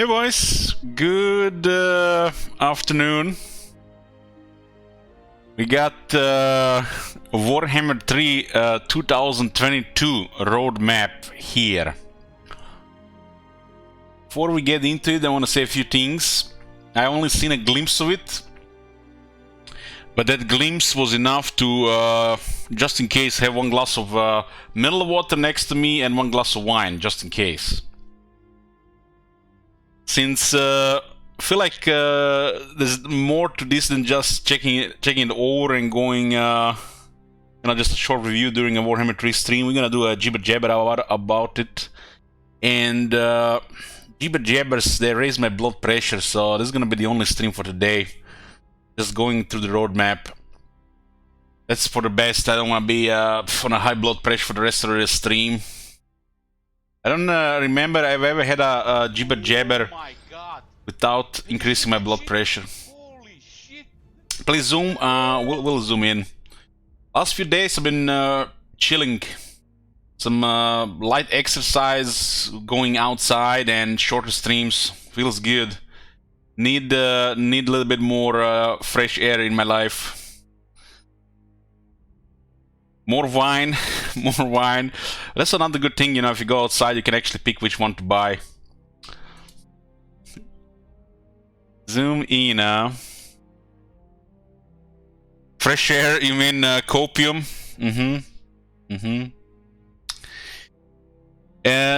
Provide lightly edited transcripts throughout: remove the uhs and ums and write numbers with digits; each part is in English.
Hey boys, good afternoon. We got Warhammer 3 2022 roadmap here. Before we get into it, I want to say a few things. I only seen a glimpse of it, but that glimpse was enough to, just in case, have one glass of mineral water next to me and one glass of wine, just in case. Since I feel like there's more to this than just checking it over and going, just a short review during a Warhammer 3 stream. We're gonna do a Jibber about it, and Jibbers, they raise my blood pressure, so this is gonna be the only stream for today. Just going through the roadmap. That's for the best. I don't want to be on a high blood pressure for the rest of the stream. I don't remember I've ever had a Jibber without increasing my blood pressure. Please zoom. We'll zoom in. Last few days I've been chilling. Some light exercise, going outside, and shorter streams. Feels good. Need a little bit more fresh air in my life. More wine, more wine. That's another good thing, if you go outside, you can actually pick which one to buy. Zoom in. Fresh air, you mean copium?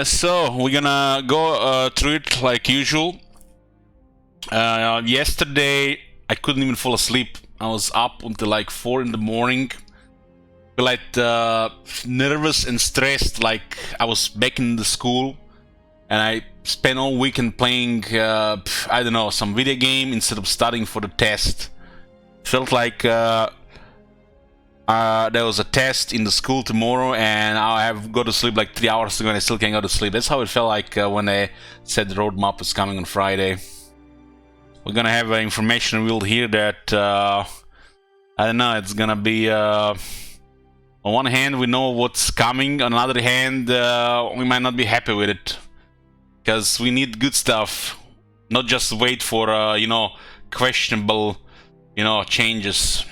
So we're gonna go through it like usual. Yesterday I couldn't even fall asleep. I was up until like 4 in the morning. Like nervous and stressed, like I was back in the school, and I spent all weekend playing I don't know, some video game instead of studying for the test. Felt like there was a test in the school tomorrow, and I have got to sleep like 3 hours ago, and I still can't go to sleep. That's how it felt like when they said the roadmap was coming on Friday. We're gonna have information revealed here that I don't know, it's gonna be on one hand, we know what's coming. On the other hand, we might not be happy with it, because we need good stuff, not just wait for questionable, changes.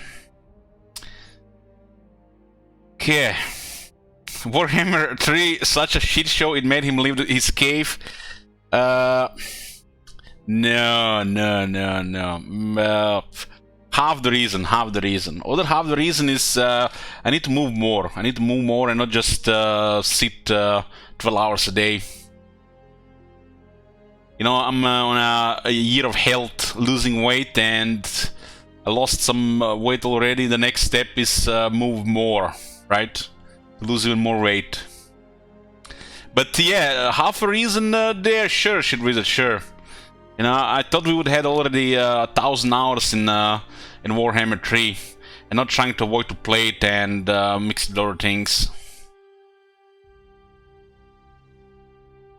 Okay, Warhammer 3, such a shit show. It made him leave his cave. No. Half the reason. Other half the reason is I need to move more. And not just sit 12 hours a day. I'm on a year of health, losing weight, and I lost some weight already. The next step is move more, right? Lose even more weight. But yeah, half a reason there, sure, sure. I thought we would have already 1,000 hours in Warhammer 3, and not trying to avoid to play it and mix with other things.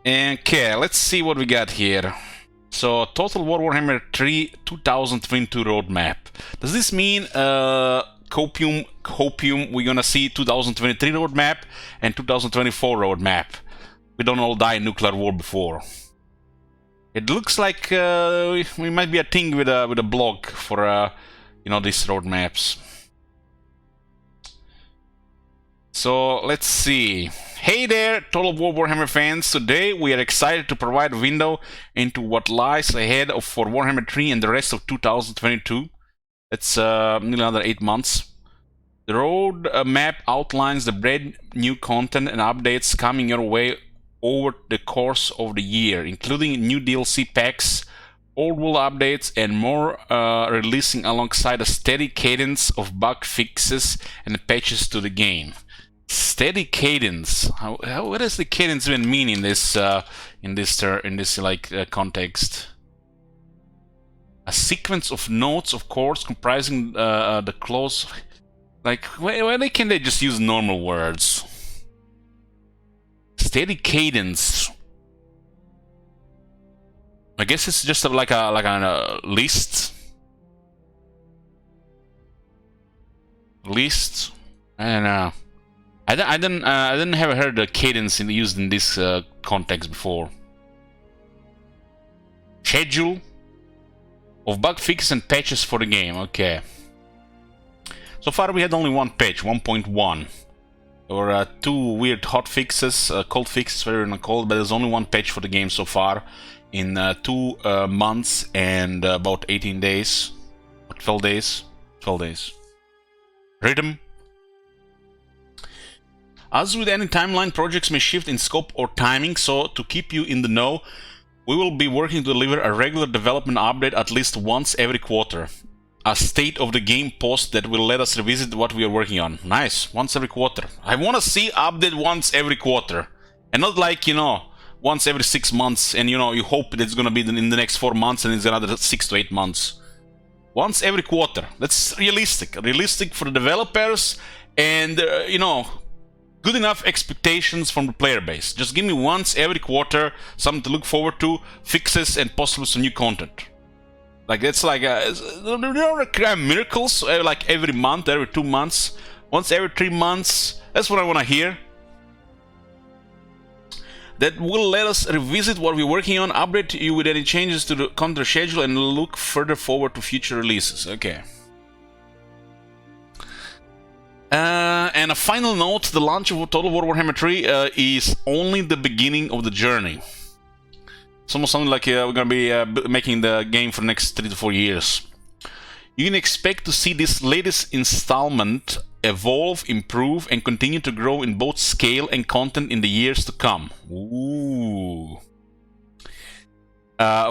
Okay, let's see what we got here. So, Total War Warhammer 3 2022 roadmap. Does this mean copium? We're gonna see 2023 roadmap and 2024 roadmap. We don't all die in nuclear war before. It looks like we might be a thing with a blog for these roadmaps. So let's see. Hey there, Total War Warhammer fans. Today we are excited to provide a window into what lies ahead for Warhammer 3 and the rest of 2022. It's nearly another 8 months. The roadmap outlines the brand new content and updates coming your way over the course of the year, including new DLC packs, old world updates, and more releasing alongside a steady cadence of bug fixes and patches to the game. Steady cadence. What does the cadence even mean in this context? A sequence of notes, of course, comprising the clause. Like, why can't they just use normal words? Steady cadence. I guess it's just like a list. I don't know. I didn't have heard the cadence used in this context before. schedule of bug fixes and patches for the game. Okay. So far we had only one patch, 1.1. There were 2 weird hot fixes, cold fixes, whatever you want to call it, but there's only one patch for the game so far in 2 months and about 18 days. 12 days. 12 days. Rhythm. As with any timeline, projects may shift in scope or timing, so to keep you in the know, we will be working to deliver a regular development update at least once every quarter. A state of the game post that will let us revisit what we are working on. Nice, once every quarter. I want to see update once every quarter. And not like, you know, once every 6 months and, you know, you hope that it's going to be in the next 4 months and it's another 6 to 8 months. Once every quarter. That's realistic. Realistic for the developers and, you know, good enough expectations from the player base. Just give me once every quarter something to look forward to, fixes, and possibly some new content. Like, it's like, there are miracles, like every month, every 2 months, once every 3 months. That's what I want to hear. That will let us revisit what we're working on, update you with any changes to the content schedule, and look further forward to future releases. Okay. And a final note, the launch of Total War Warhammer 3 is only the beginning of the journey. It's almost something like we're going to be making the game for the next 3 to 4 years. You can expect to see this latest installment evolve, improve, and continue to grow in both scale and content in the years to come. Ooh.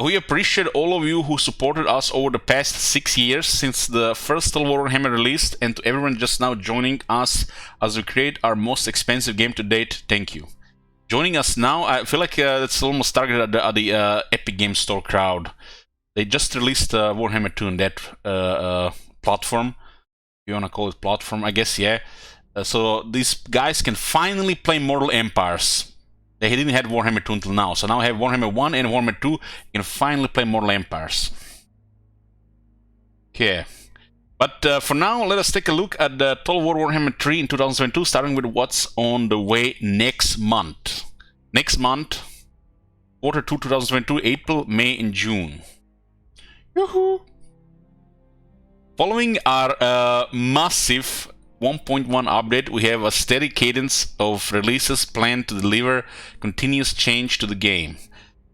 We appreciate all of you who supported us over the past 6 years since the first Total War Warhammer released, and to everyone just now joining us as we create our most expensive game to date, thank you. Joining us now, I feel like that's almost targeted at the Epic Games Store crowd. They just released Warhammer 2 on that platform. If you want to call it platform, I guess, yeah. So these guys can finally play Immortal Empires. They didn't have Warhammer 2 until now, so now I have Warhammer 1 and Warhammer 2. You can finally play Immortal Empires. Okay. But for now, let us take a look at the Total War Warhammer 3 in 2022, starting with what's on the way next month. Next month, Quarter 2 2022, April, May, and June. Yoo-hoo! Following our massive 1.1 update, we have a steady cadence of releases planned to deliver continuous change to the game.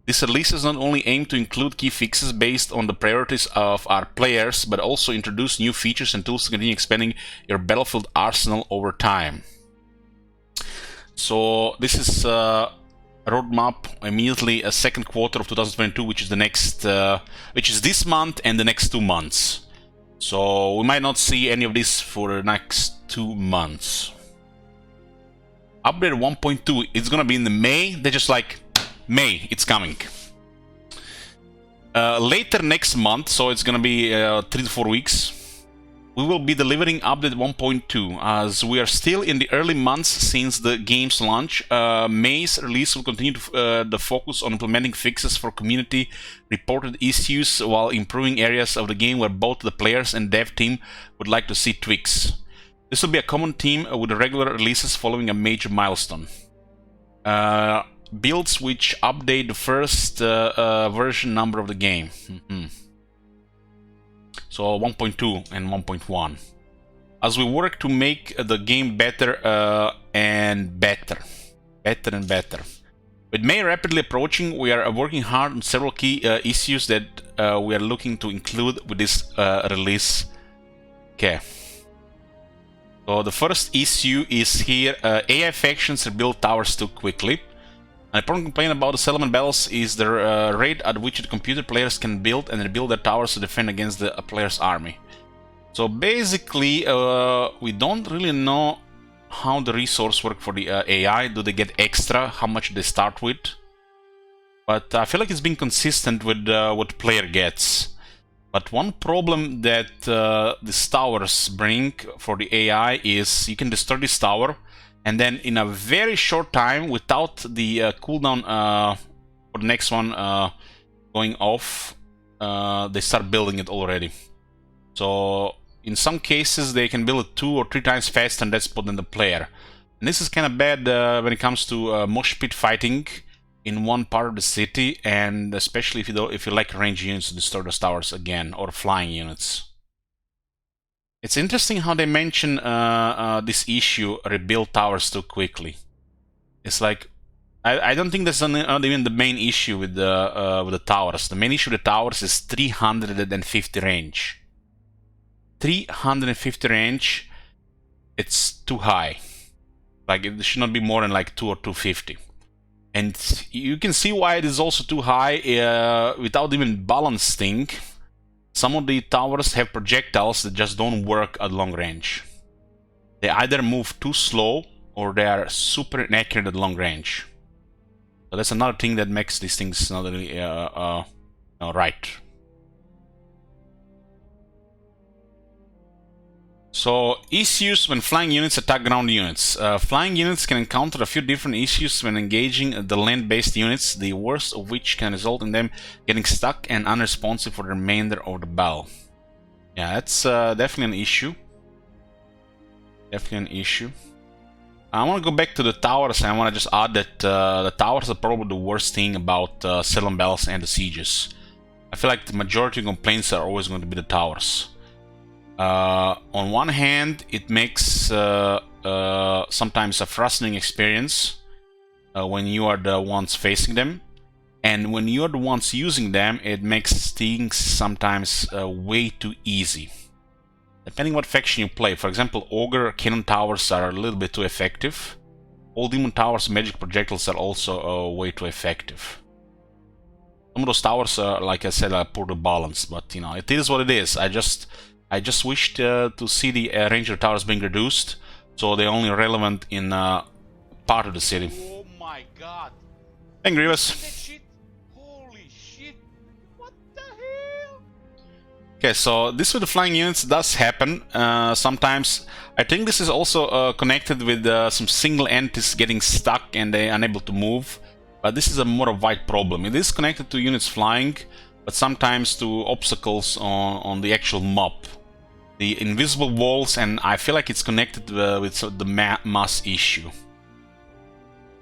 These releases not only aim to include key fixes based on the priorities of our players, but also introduce new features and tools to continue expanding your Battlefield arsenal over time. So this is a roadmap immediately a second quarter of 2022, which is the next, which is this month and the next 2 months. So we might not see any of this for the next 2 months. Update 1.2, it's gonna be in the May. They're just like, May, it's coming. Later next month, so it's gonna be 3 to 4 weeks, we will be delivering update 1.2, as we are still in the early months since the game's launch. May's release will continue to the focus on implementing fixes for community reported issues while improving areas of the game where both the players and dev team would like to see tweaks. This will be a common theme with the regular releases following a major milestone. Builds which update the first version number of the game. So 1.2 and 1.1. As we work to make the game better and better. With May rapidly approaching, we are working hard on several key issues that we are looking to include with this release. Okay. So the first issue is here, AI factions rebuild towers too quickly. An important complaint about the settlement battles is the rate at which the computer players can build and rebuild their towers to defend against the player's army. So basically, we don't really know how the resource work for the AI. Do they get extra? How much they start with? But I feel like it's been consistent with what the player gets. But one problem that these towers bring for the AI is you can destroy this tower, and then in a very short time, without the cooldown for the next one going off, they start building it already. So in some cases they can build it 2 or 3 times faster and that's put in the player. And this is kind of bad when it comes to mosh pit fighting, in one part of the city, and especially if you like range units to destroy those towers again, or flying units. It's interesting how they mention this issue, rebuild towers too quickly. It's like, I don't think that's not even the main issue with the towers. The main issue with the towers is 350 range. 350 range, it's too high. Like, it should not be more than like 2 or 250. And you can see why it is also too high without even balancing. Some of the towers have projectiles that just don't work at long range. They either move too slow or they are super inaccurate at long range. So that's another thing that makes these things not really right. So, issues when flying units attack ground units. Flying units can encounter a few different issues when engaging the land-based units, the worst of which can result in them getting stuck and unresponsive for the remainder of the battle. Yeah, that's definitely an issue. Definitely an issue. I want to go back to the towers, and I want to just add that the towers are probably the worst thing about settlement battles and the sieges. I feel like the majority of complaints are always going to be the towers. On one hand, it makes sometimes a frustrating experience when you are the ones facing them, and when you are the ones using them, it makes things sometimes way too easy. Depending what faction you play. For example, Ogre Cannon Towers are a little bit too effective. All Demon Towers Magic Projectiles are also way too effective. Some of those towers are, like I said, are poorly balanced, but you know, it is what it is. I just wished to see the range of towers being reduced, so they're only relevant in part of the city. Oh my god! Thank Grievous. Holy shit! What the hell? Okay, so this with the flying units does happen sometimes. I think this is also connected with some single entities getting stuck and they're unable to move, but this is a more of wide problem. It is connected to units flying, but sometimes to obstacles on the actual map. The invisible walls, and I feel like it's connected with the mass issue.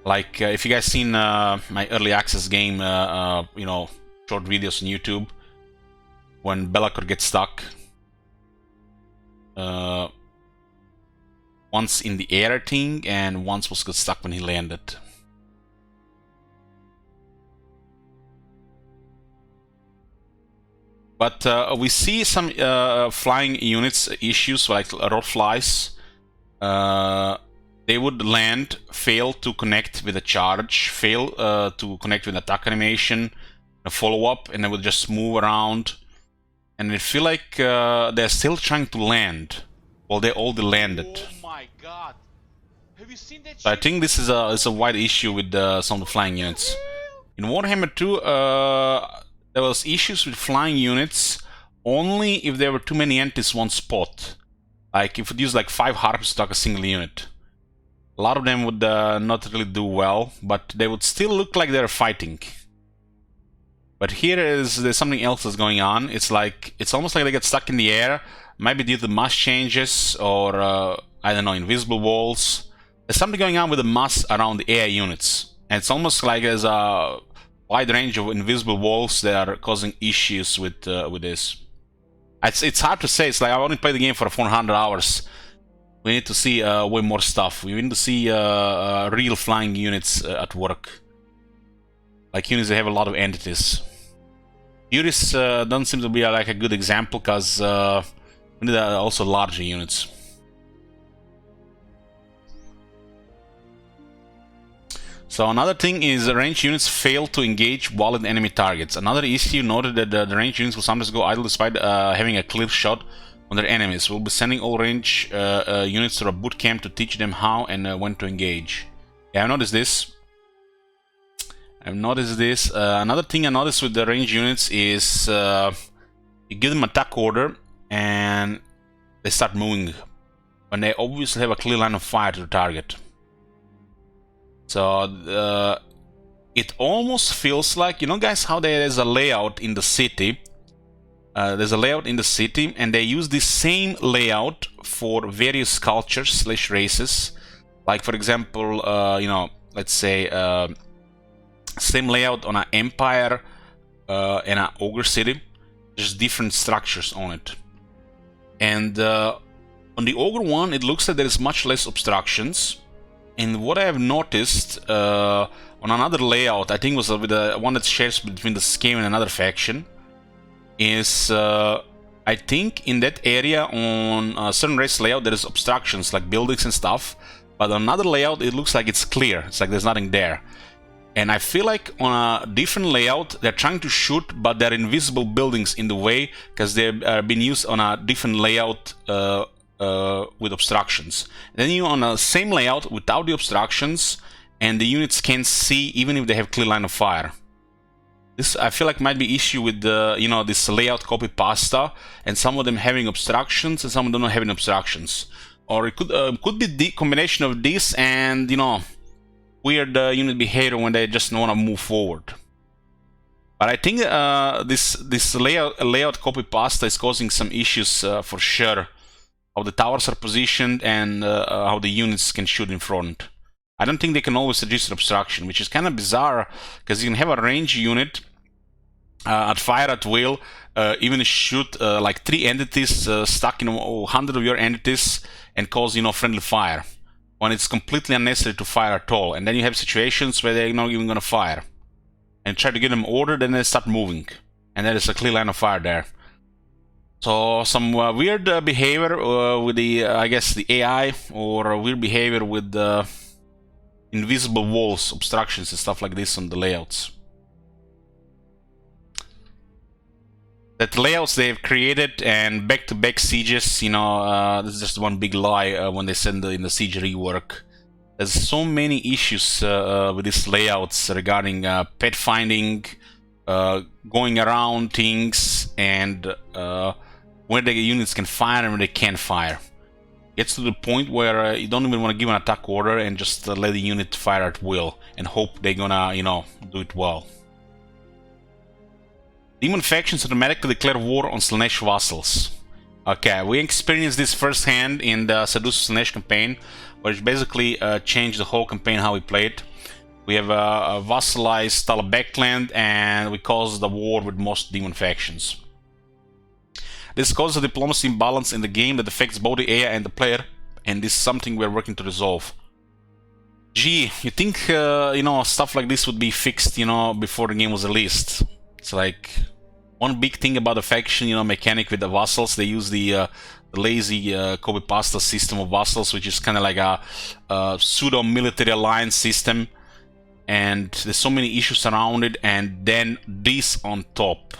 Like, if you guys seen my early access game, you know, short videos on YouTube, when Belacor gets stuck, once in the air, I think, and once was got stuck when he landed. But we see some flying units issues like road flies. They would land, fail to connect with a charge, fail to connect with an attack animation, a follow-up, and they would just move around. And I feel like they're still trying to land. Well, they already landed. Oh my god! Have you seen that? So I think this is a wide issue with some of the flying units. In Warhammer 2, there was issues with flying units only if there were too many entities one spot. Like if it used like 5 harpies to attack a single unit. A lot of them would not really do well, but they would still look like they're fighting. But here there's something else that's going on. It's almost like they get stuck in the air, maybe due to mass changes or I don't know, invisible walls. There's something going on with the mass around the air units, and it's almost like there's a wide range of invisible walls that are causing issues with this. It's hard to say. It's like I only played the game for 400 hours. We need to see way more stuff. We need to see real flying units at work. Like units that have a lot of entities. Furies don't seem to be like a good example because we need also larger units. So another thing is ranged units fail to engage valid enemy targets. Another issue noted that the ranged units will sometimes go idle despite having a clear shot on their enemies. We'll be sending all range units to a boot camp to teach them how and when to engage. Yeah, I've noticed this. Another thing I noticed with the range units is you give them attack order and they start moving when they obviously have a clear line of fire to the target. So it almost feels like, you know guys, how there is a layout in the city. There's a layout in the city and they use the same layout for various cultures / races. Like for example, you know, let's say Same layout on an Empire and an Ogre City. Just different structures on it. And on the Ogre one, it looks like there is much less obstructions. And what I have noticed on another layout, I think it was with the one that shares between the Scam and another faction, is I think in that area on a certain race layout there is obstructions like buildings and stuff, but on another layout it looks like it's clear. It's like there's nothing there. And I feel like on a different layout they're trying to shoot, but there are invisible buildings in the way because they've been used on a different layout with obstructions. Then you on the same layout without the obstructions, and the units can't see even if they have clear line of fire. This I feel like might be issue with the this layout copy pasta, and some of them having obstructions and some of them not having obstructions. Or it could be the combination of this and weird unit behavior when they just want to move forward. But I think this layout copy pasta is causing some issues for sure. How the towers are positioned and how the units can shoot in front. I don't think they can always register obstruction, which is kind of bizarre because you can have a range unit at fire at will, even shoot like 3 entities stuck in 100 of your entities and cause friendly fire when it's completely unnecessary to fire at all. And then you have situations where they're not even gonna fire and try to get them ordered, and they start moving, and there is a clear line of fire there. So some weird behavior with the I guess the AI, or weird behavior with the invisible walls, obstructions and stuff like this on the layouts. That layouts they've created and back-to-back sieges, this is just one big lie when they send in the siege rework. There's so many issues with these layouts regarding pet finding, going around things, and where the units can fire and where they can't fire. Gets to the point where you don't even want to give an attack order and just let the unit fire at will and hope they're gonna, do it well. Demon factions automatically declare war on Slanesh vassals. Okay, we experienced this firsthand in the Seduce Slanesh campaign, which basically changed the whole campaign how we played. We have a vassalized Talabekland, and we caused the war with most demon factions. This causes a diplomacy imbalance in the game that affects both the AI and the player, and this is something we're working to resolve. Gee, you think stuff like this would be fixed, before the game was released? It's like one big thing about the faction, mechanic with the vassals. They use the lazy copy pasta system of vassals, which is kind of like a pseudo military alliance system, and there's so many issues around it. And then this on top.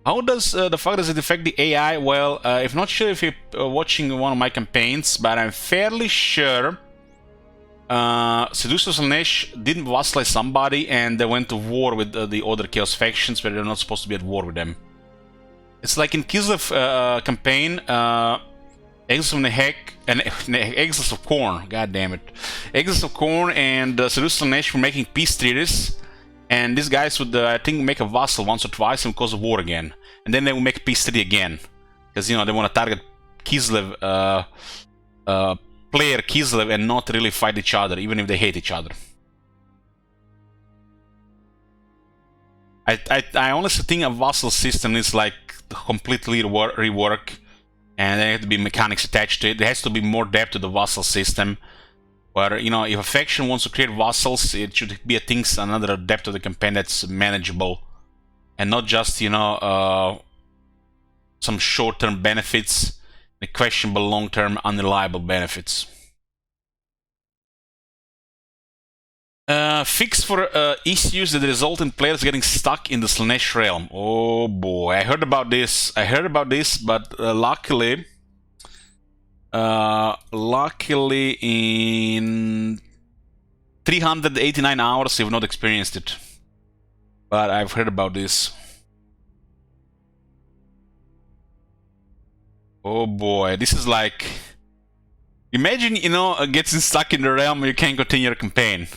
How does the fuck does it affect the AI? Well, I'm not sure if you're watching one of my campaigns, but I'm fairly sure Seducer Slanesh didn't vassalize somebody and they went to war with the other Chaos factions where they're not supposed to be at war with them. It's like in Kislev campaign, Exodus of Nehek and Exodus of Khorne, god damn it. Exodus of Khorne and Seducer Slanesh were making peace treaties, and these guys would, I think, make a vassal once or twice and cause a war again. And then they would make a peace treaty again. Because, they want to target Kislev, player Kislev, and not really fight each other, even if they hate each other. I honestly think a vassal system is like completely rework, and there have to be mechanics attached to it. There has to be more depth to the vassal system, where, if a faction wants to create vassals, it should be another depth of the campaign that's manageable, and not just, some short-term benefits, and questionable long-term unreliable benefits. Fix for issues that result in players getting stuck in the Slanesh realm. Oh boy, I heard about this, but luckily in 389 hours I've not experienced it. But I've heard about this. Oh boy, this is like... Imagine, getting stuck in the realm and you can't continue your campaign.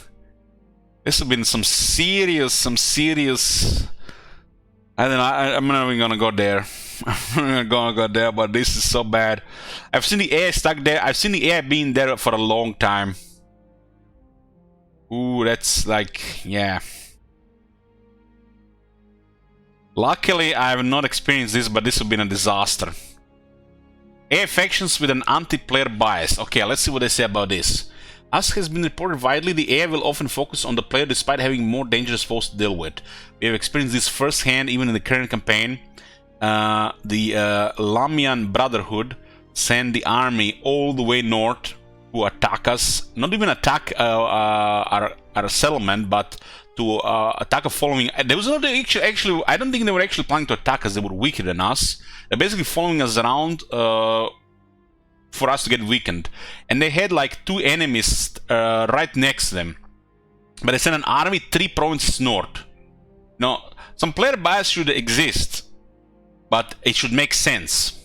This has been some serious... I don't know, I'm not even gonna go there. I'm not gonna go there, but this is so bad. I've seen the AI stuck there. I've seen the AI being there for a long time. Ooh, that's like, yeah. Luckily, I have not experienced this, but this would be a disaster. AI factions with an anti-player bias. Okay, let's see what they say about this. As has been reported widely, the AI will often focus on the player despite having more dangerous foes to deal with. We have experienced this firsthand even in the current campaign. The Lamian Brotherhood sent the army all the way north to attack us. Not even attack our settlement, but to attack a following. There was not actually. I don't think they were actually planning to attack us. They were weaker than us. They're basically following us around for us to get weakened. And they had like 2 enemies right next to them. But they sent an army 3 provinces north. Now, some player bias should exist, but it should make sense.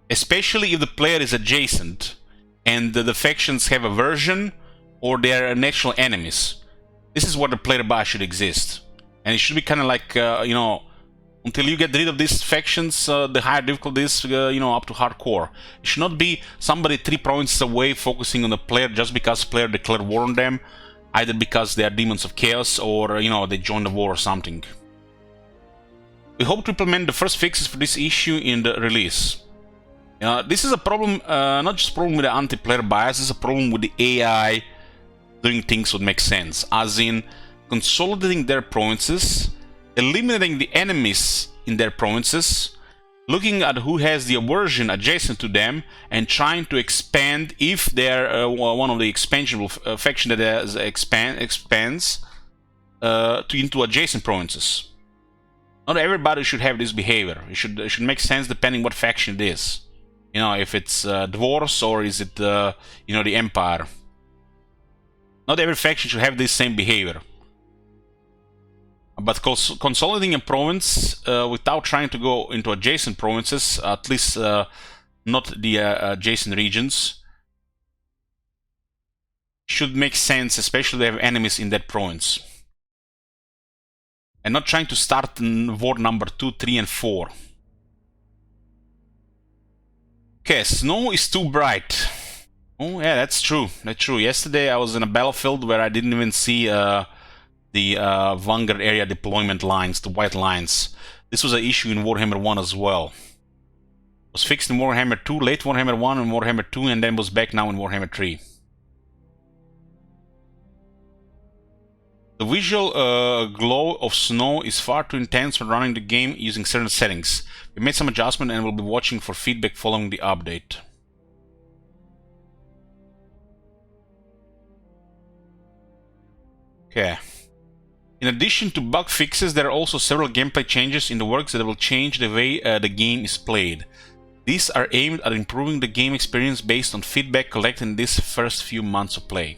Especially if the player is adjacent and the factions have aversion or they are natural enemies. This is where the player bias should exist. And it should be kind of like, you know, until you get rid of these factions, the higher difficulties, you know, up to hardcore. It should not be somebody 3 provinces away focusing on the player just because player declared war on them, either because they are demons of chaos or, you know, they joined the war or something. We hope to implement the first fixes for this issue in the release. This is a problem, not just a problem with the anti-player bias, it's a problem with the AI doing things would make sense, as in consolidating their provinces, eliminating the enemies in their provinces, looking at who has the aversion adjacent to them, and trying to expand if they're one of the expansion faction that has expands into adjacent provinces. Not everybody should have this behavior. It should make sense depending what faction it is. You know, if it's dwarves or is it you know, the Empire. Not every faction should have this same behavior. But consolidating a province without trying to go into adjacent provinces, at least not the adjacent regions, should make sense, especially if they have enemies in that province. And not trying to start in war number 2, 3, and 4. Okay, snow is too bright. Oh yeah, that's true. That's true. Yesterday I was in a battlefield where I didn't even see the Vanguard area deployment lines, the white lines. This was an issue in Warhammer 1 as well. It was fixed in Warhammer 2, late Warhammer 1 and Warhammer 2, and then was back now in Warhammer 3. The visual glow of snow is far too intense for running the game using certain settings. We made some adjustment and will be watching for feedback following the update. Okay. In addition to bug fixes, there are also several gameplay changes in the works that will change the way the game is played. These are aimed at improving the game experience based on feedback collected in these first few months of play.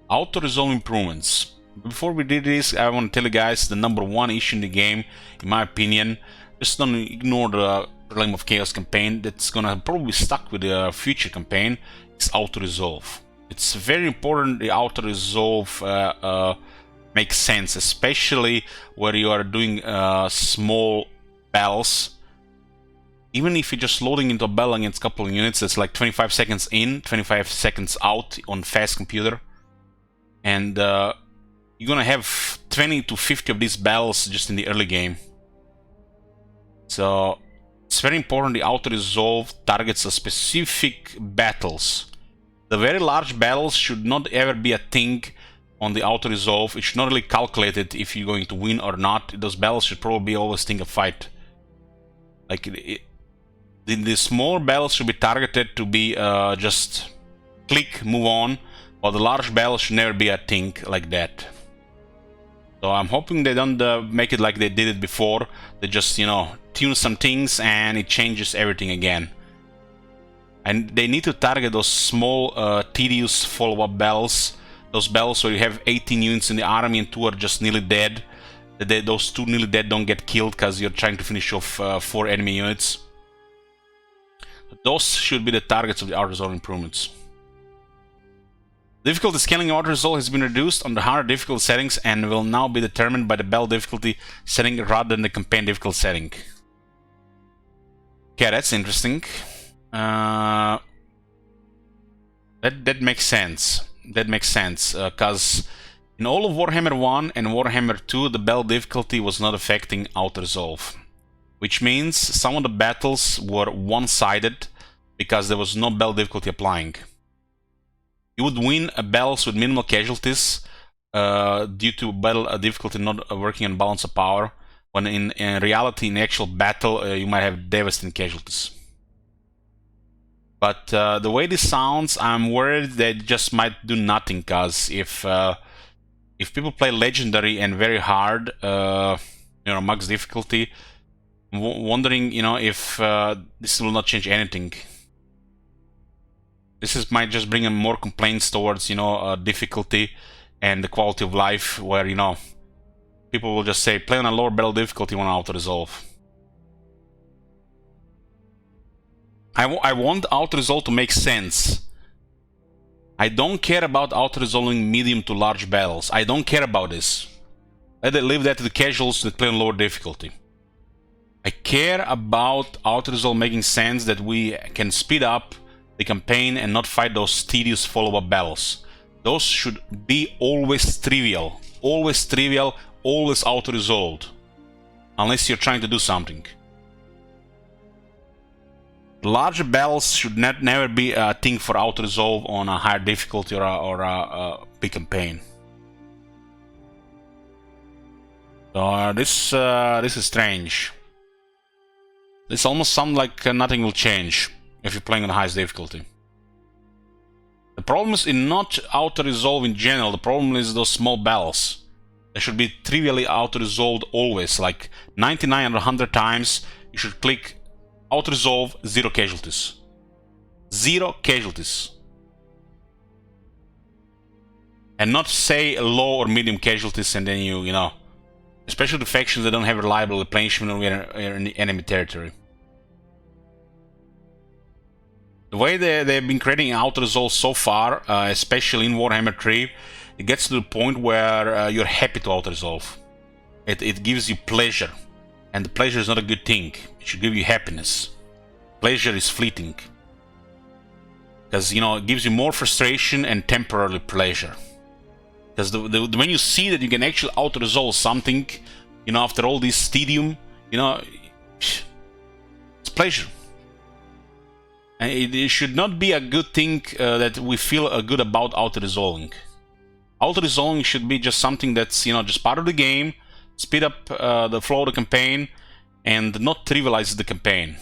Autoresolve Improvements. Before we did this, I want to tell you guys the #1 issue in the game, in my opinion. Just don't ignore the Realm of Chaos campaign that's gonna probably be stuck with the future campaign. It's Autoresolve. It's very important the Autoresolve makes sense, especially where you are doing small battles. Even if you're just loading into a battle against a couple of units, that's like 25 seconds in, 25 seconds out on fast computer. And you're gonna have 20 to 50 of these battles just in the early game. So it's very important the Autoresolve targets a specific battles. The very large battles should not ever be a thing on the Autoresolve. It should not really calculate it if you're going to win or not. Those battles should probably always think of fight. Like the small battles should be targeted to be just click, move on, while the large battles should never be a thing like that. So I'm hoping they don't make it like they did it before. They just, you know, tune some things and it changes everything again. And they need to target those small, tedious follow-up battles. Those battles where you have 18 units in the army and 2 are just nearly dead. Those 2 nearly dead don't get killed because you're trying to finish off 4 enemy units. Those should be the targets of the Autoresolve Improvements. Difficulty scaling of Autoresolve has been reduced on the harder difficulty settings and will now be determined by the battle difficulty setting rather than the campaign difficulty setting. Okay, that's interesting. That makes sense. that makes sense, because in all of Warhammer 1 and Warhammer 2, the battle difficulty was not affecting Autoresolve, which means some of the battles were one-sided because there was no battle difficulty applying. You would win battles with minimal casualties due to battle difficulty not working on balance of power, when in reality, in actual battle, you might have devastating casualties. But the way this sounds, I'm worried that it just might do nothing, because if people play legendary and very hard, max difficulty, wondering, if this will not change anything. This might just bring in more complaints towards, difficulty and the quality of life, where, people will just say, play on a lower battle difficulty on Autoresolve. I want Autoresolve to make sense. I don't care about auto-resolving medium to large battles. I don't care about this. Let it leave that to the casuals that play on lower difficulty. I care about auto-resolve making sense, that we can speed up the campaign and not fight those tedious follow-up battles. Those should be always trivial. Always trivial, always auto-resolved. Unless you're trying to do something. Larger battles should never be a thing for auto-resolve on a higher difficulty or a big campaign. So this is strange. This almost sounds like nothing will change if you're playing on the highest difficulty. The problem is in not auto-resolve in general. The problem is those small battles. They should be trivially auto-resolved always. Like 99 or 100 times, you should click Autoresolve, 0 casualties. 0 casualties. And not say low or medium casualties and then you know. Especially the factions that don't have reliable replenishment when we're in enemy territory. The way they've been creating Autoresolve so far, especially in Warhammer 3, it gets to the point where you're happy to Autoresolve. It gives you pleasure. And the pleasure is not a good thing. It should give you happiness. Pleasure is fleeting. Because, it gives you more frustration and temporary pleasure. Because when you see that you can actually auto-resolve something, after all this tedium, it's pleasure. And it should not be a good thing that we feel good about auto-resolving. Auto-resolving should be just something that's, just part of the game, speed up the flow of the campaign, and not trivialize the campaign.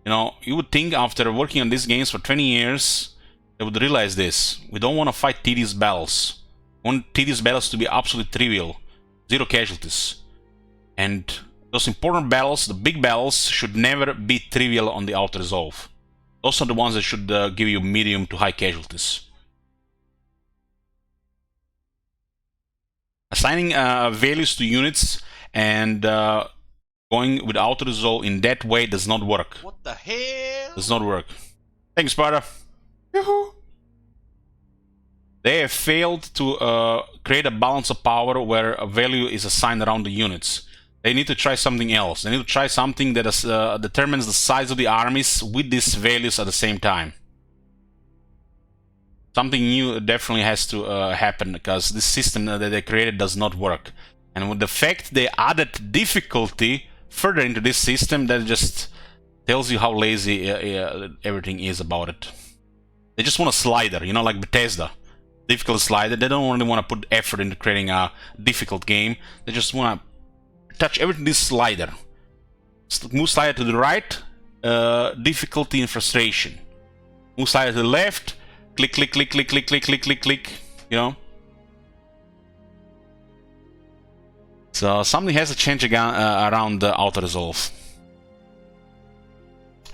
You would think after working on these games for 20 years, they would realize this. We don't want to fight tedious battles. We want tedious battles to be absolutely trivial. 0 casualties. And those important battles, the big battles, should never be trivial on the auto-resolve. Those are the ones that should give you medium to high casualties. Assigning values to units and going with auto-resolve in that way does not work. What the hell? Does not work. Thanks, Sparta. Yoo-hoo. They have failed to create a balance of power where a value is assigned around the units. They need to try something else. They need to try something that determines the size of the armies with these values at the same time. Something new definitely has to happen, because this system that they created does not work. And with the fact they added difficulty further into this system, that just tells you how lazy everything is about it. They just want a slider, like Bethesda. Difficult slider. They don't really want to put effort into creating a difficult game. They just want to touch everything this slider. Move slider to the right, difficulty and frustration. Move slider to the left, click, click, click, click, click, click, click, click, click, So something has to change again around the auto-resolve.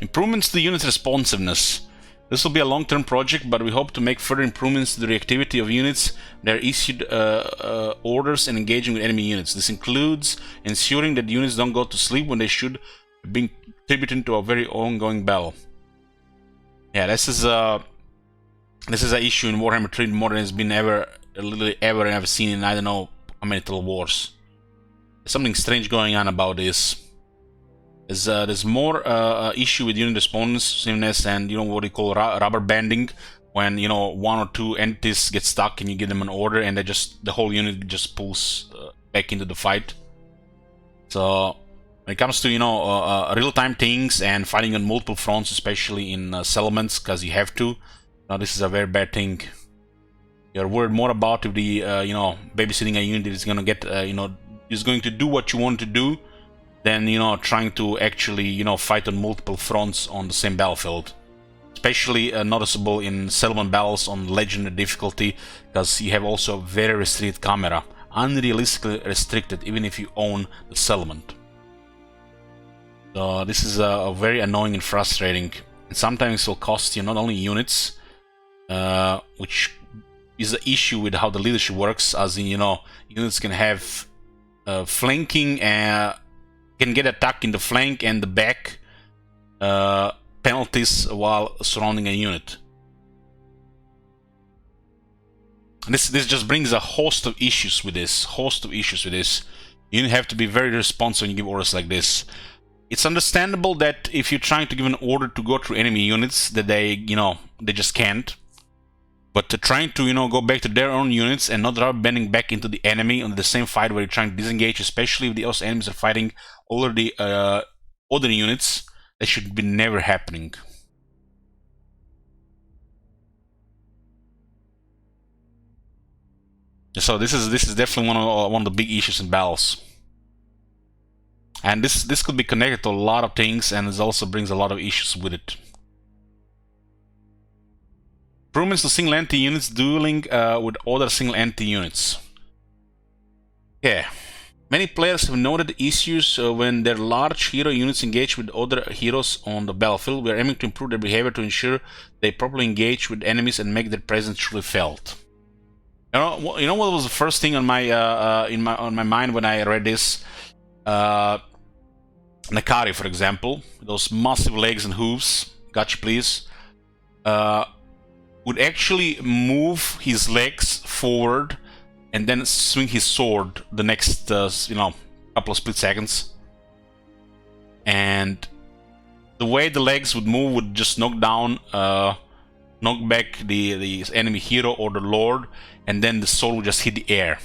Improvements to the unit's responsiveness. This will be a long-term project, but we hope to make further improvements to the reactivity of units that are issued orders and engaging with enemy units. This includes ensuring that units don't go to sleep when they should be contributing to a very ongoing battle. Yeah, this is an issue in Warhammer 3 more than it's been ever seen in I don't know how many Total Wars. There's something strange going on about this. There's more issue with unit responsiveness and what we call rubber banding when, you know, one or two entities get stuck and you give them an order and the whole unit just pulls back into the fight. So when it comes to, you know, real-time things and fighting on multiple fronts, especially in settlements, because you have to, now this is a very bad thing. You're worried more about if the, you know, babysitting a unit is going to get, you know, is going to do what you want to do, than, you know, trying to actually, you know, fight on multiple fronts on the same battlefield. Especially noticeable in settlement battles on legendary difficulty, because you have also a very restricted camera, unrealistically restricted even if you own the settlement. So this is very annoying and frustrating, and sometimes will cost you not only units, which is the issue with how the leadership works, as in, you know, units can have flanking and can get attacked in the flank and the back penalties while surrounding a unit. This just brings a host of issues with this. You have to be very responsive when you give orders like this. It's understandable that if you're trying to give an order to go through enemy units, that they, you know, they just can't. But trying to, you know, go back to their own units and not rubber banding back into the enemy on the same fight where you're trying to disengage, especially if those enemies are fighting already other units, that should be never happening. So this is definitely one of the big issues in battles. And this could be connected to a lot of things, and it also brings a lot of issues with it. Improvements to single entity units dueling with other single entity units. Yeah, many players have noted issues when their large hero units engage with other heroes on the battlefield. We are aiming to improve their behavior to ensure they properly engage with enemies and make their presence truly felt. You know what was the first thing on my on my mind when I read this? Nakari, for example, those massive legs and hooves, gotcha please, would actually move his legs forward and then swing his sword the next, you know, couple of split seconds. And the way the legs would move would just knock back the enemy hero or the lord, and then the sword would just hit the air.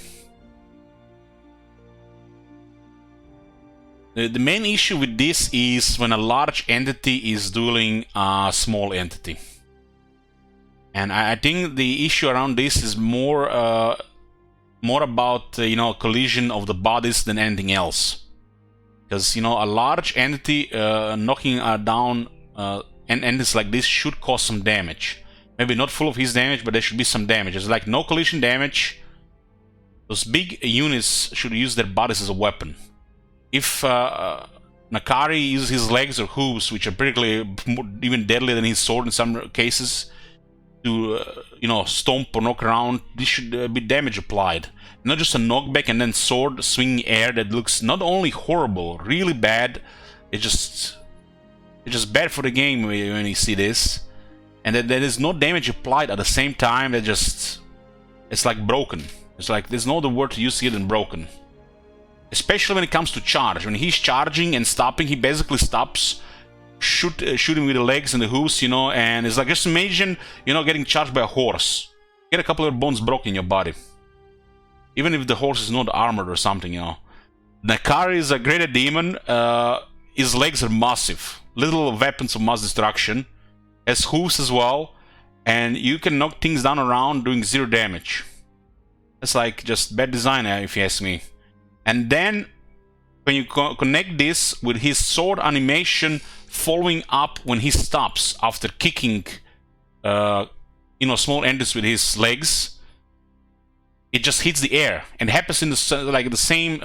The main issue with this is when a large entity is dueling a small entity. And I think the issue around this is more about, you know, collision of the bodies than anything else. Because, you know, a large entity knocking down entities like this should cause some damage. Maybe not full of his damage, but there should be some damage. It's like no collision damage. Those big units should use their bodies as a weapon. If Nakari uses his legs or hooves, which are particularly even deadlier than his sword in some cases, to you know, stomp or knock around, this should be damage applied, not just a knockback and then sword swinging air that looks not only horrible, really bad. It's just bad for the game when you see this, and that there is no damage applied at the same time. That just, it's like broken. It's like there's no other word to use here than broken. Especially when it comes to charge. When he's charging and stopping, he basically stops, shooting with the legs and the hooves, you know, and it's like, just imagine, you know, getting charged by a horse. Get a couple of bones broken in your body. Even if the horse is not armored or something, you know. Nakari is a greater demon. His legs are massive. Little weapons of mass destruction. Has hooves as well. And you can knock things down around doing 0 damage. It's like just bad design, if you ask me. And then when you connect this with his sword animation following up when he stops after kicking you know, small entities with his legs, it just hits the air and happens in the same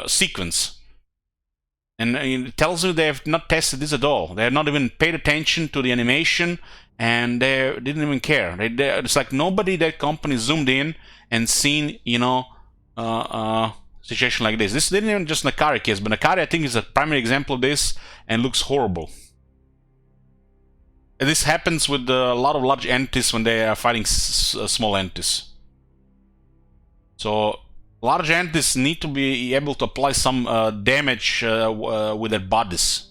sequence. And it tells you they have not tested this at all. They have not even paid attention to the animation, and they didn't even care. It's like nobody at that company zoomed in and seen, you know, situation like this. This didn't even just Nakari case, but Nakari I think is a primary example of this and looks horrible. And this happens with a lot of large entities when they are fighting small entities. So large entities need to be able to apply some damage with their bodies,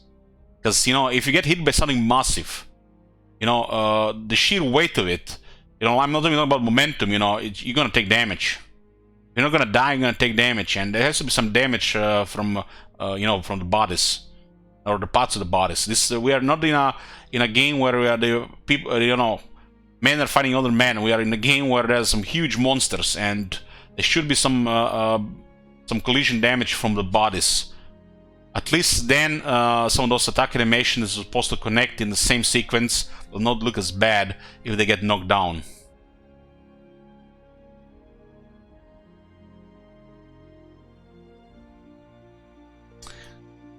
because, you know, if you get hit by something massive, you know, the sheer weight of it You know, I'm not even talking about momentum. You know, you're gonna take damage. You're not gonna die. You're gonna take damage, and there has to be some damage from you know, from the bodies or the parts of the bodies. This we are not in a game where we are the people. You know, men are fighting other men. We are in a game where there's some huge monsters, and there should be some collision damage from the bodies. At least then some of those attack animations are supposed to connect in the same sequence. Will not look as bad if they get knocked down.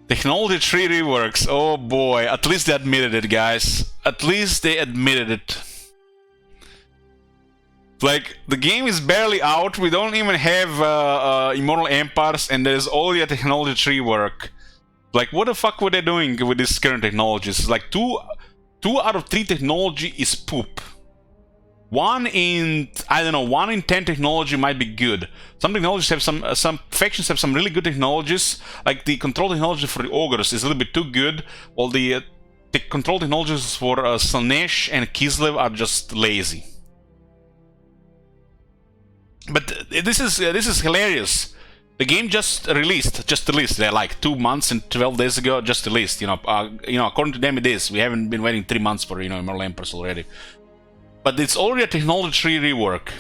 Technology tree reworks. Oh boy, at least they admitted it, guys. At least they admitted it. Like, the game is barely out, we don't even have Immortal Empires, and there's already a technology tree work. Like, what the fuck were they doing with these current technologies? Like, two out of 3 technology is poop. 1 in, I don't know, 1 in 10 technology might be good. Some technologies have some factions have some really good technologies. Like the control technology for the ogres is a little bit too good, while the control technologies for Slaanesh and Kislev are just lazy. But this is hilarious. The game just released. They're like 2 months and 12 days ago. Just released. You know, according to them it is. We haven't been waiting 3 months for, you know, Immortal Empires already. But it's already a technology tree rework.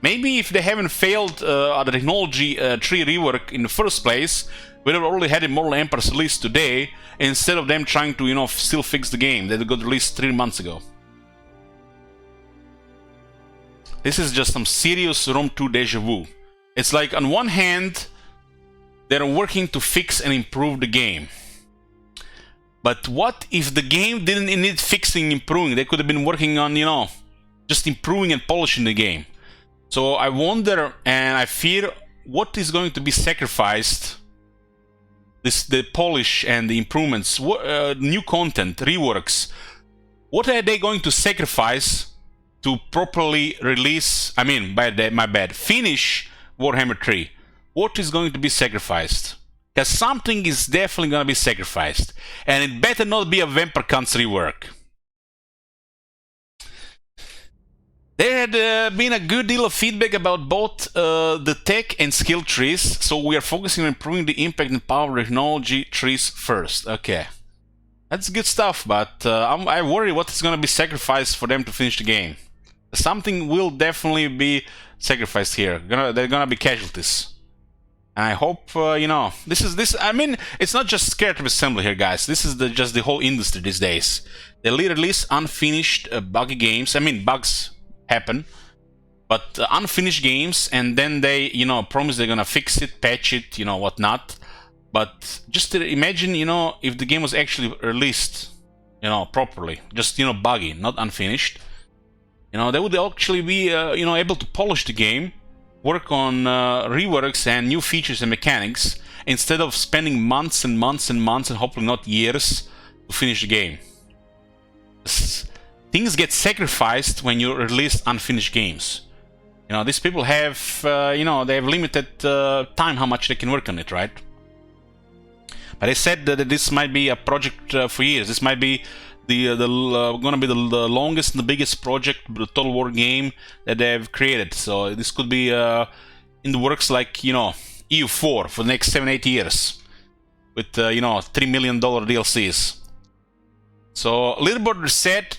Maybe if they haven't failed at the technology tree rework in the first place, we'd have already had Immortal Empires released today, instead of them trying to, you know, still fix the game that got released 3 months ago. This is just some serious Rome 2 deja vu. It's like, on one hand, they're working to fix and improve the game. But what if the game didn't need fixing, improving? They could have been working on, you know, just improving and polishing the game. So I wonder, and I fear, what is going to be sacrificed? The polish and the improvements, new content, reworks. What are they going to sacrifice to properly release, finish Warhammer 3? What is going to be sacrificed? Because something is definitely going to be sacrificed. And it better not be a Vampire Cunts rework. There had been a good deal of feedback about both the tech and skill trees, so we are focusing on improving the impact and power of technology trees first. Okay. That's good stuff, but I worry what is going to be sacrificed for them to finish the game. Something will definitely be sacrificed here. There are gonna be casualties, and I hope you know, this. I mean, it's not just Scared Assembly here, guys. This is just the whole industry these days. They release unfinished, buggy games. I mean, bugs happen, but unfinished games, and then they, you know, promise they're gonna fix it, patch it, you know, whatnot. But just imagine, you know, if the game was actually released, you know, properly, just, you know, buggy, not unfinished. You know, they would actually be, you know, able to polish the game, work on reworks and new features and mechanics, instead of spending months and months and months, and hopefully not years, to finish the game. Things get sacrificed when you release unfinished games. You know, these people have, you know, they have limited time how much they can work on it, right? But I said that this might be a project for years. This might be gonna be the longest and the biggest project, the Total War game that they've created. So this could be in the works, like, you know, EU4 for the next 7-8 years, with you know, $3 million DLCs. So leaderboard reset.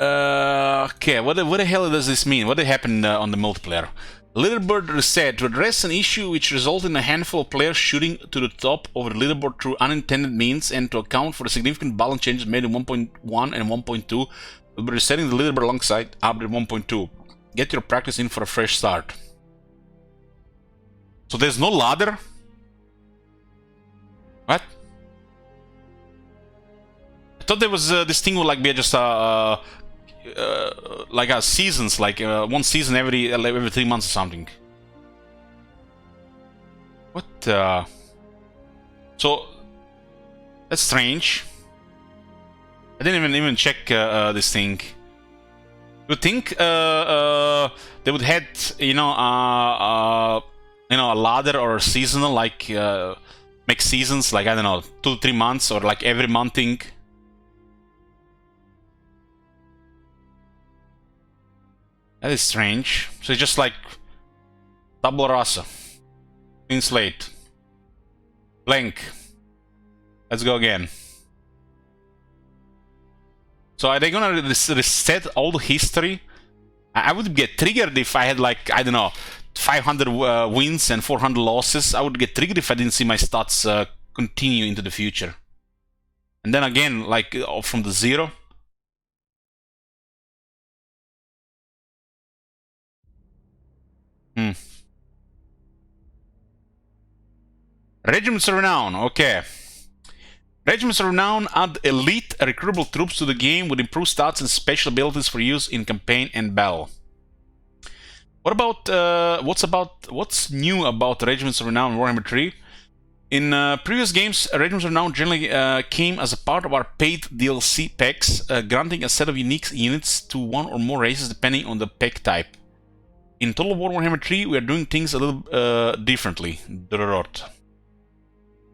Okay, what the hell does this mean? What happened on the multiplayer? Leaderboard reset to address an issue which resulted in a handful of players shooting to the top of the leaderboard through unintended means, and to account for the significant balance changes made in 1.1 and 1.2, we'll be resetting the leaderboard alongside update 1.2. Get your practice in for a fresh start. So there's no ladder? What? I thought there was this thing would like be just like a seasons, like one season every 3 months or something. What? So that's strange. I didn't even check this thing. You think they would had, you know, a ladder or seasonal, like make seasons, like, I don't know, 2-3 months, or like every month thing. That is strange. So it's just like tabula rasa. Clean slate. Blank. Let's go again. So are they gonna reset all the history? I would get triggered if I had, like, I don't know, 500 wins and 400 losses. I would get triggered if I didn't see my stats continue into the future. And then again, like, from the zero. Regiments of Renown, okay. Regiments of Renown add elite recruitable troops to the game with improved stats and special abilities for use in campaign and battle. What about what's new about Regiments of Renown in Warhammer 3? In previous games, Regiments of Renown generally came as a part of our paid DLC packs, granting a set of unique units to one or more races depending on the pack type. In Total War Warhammer 3, we are doing things a little differently.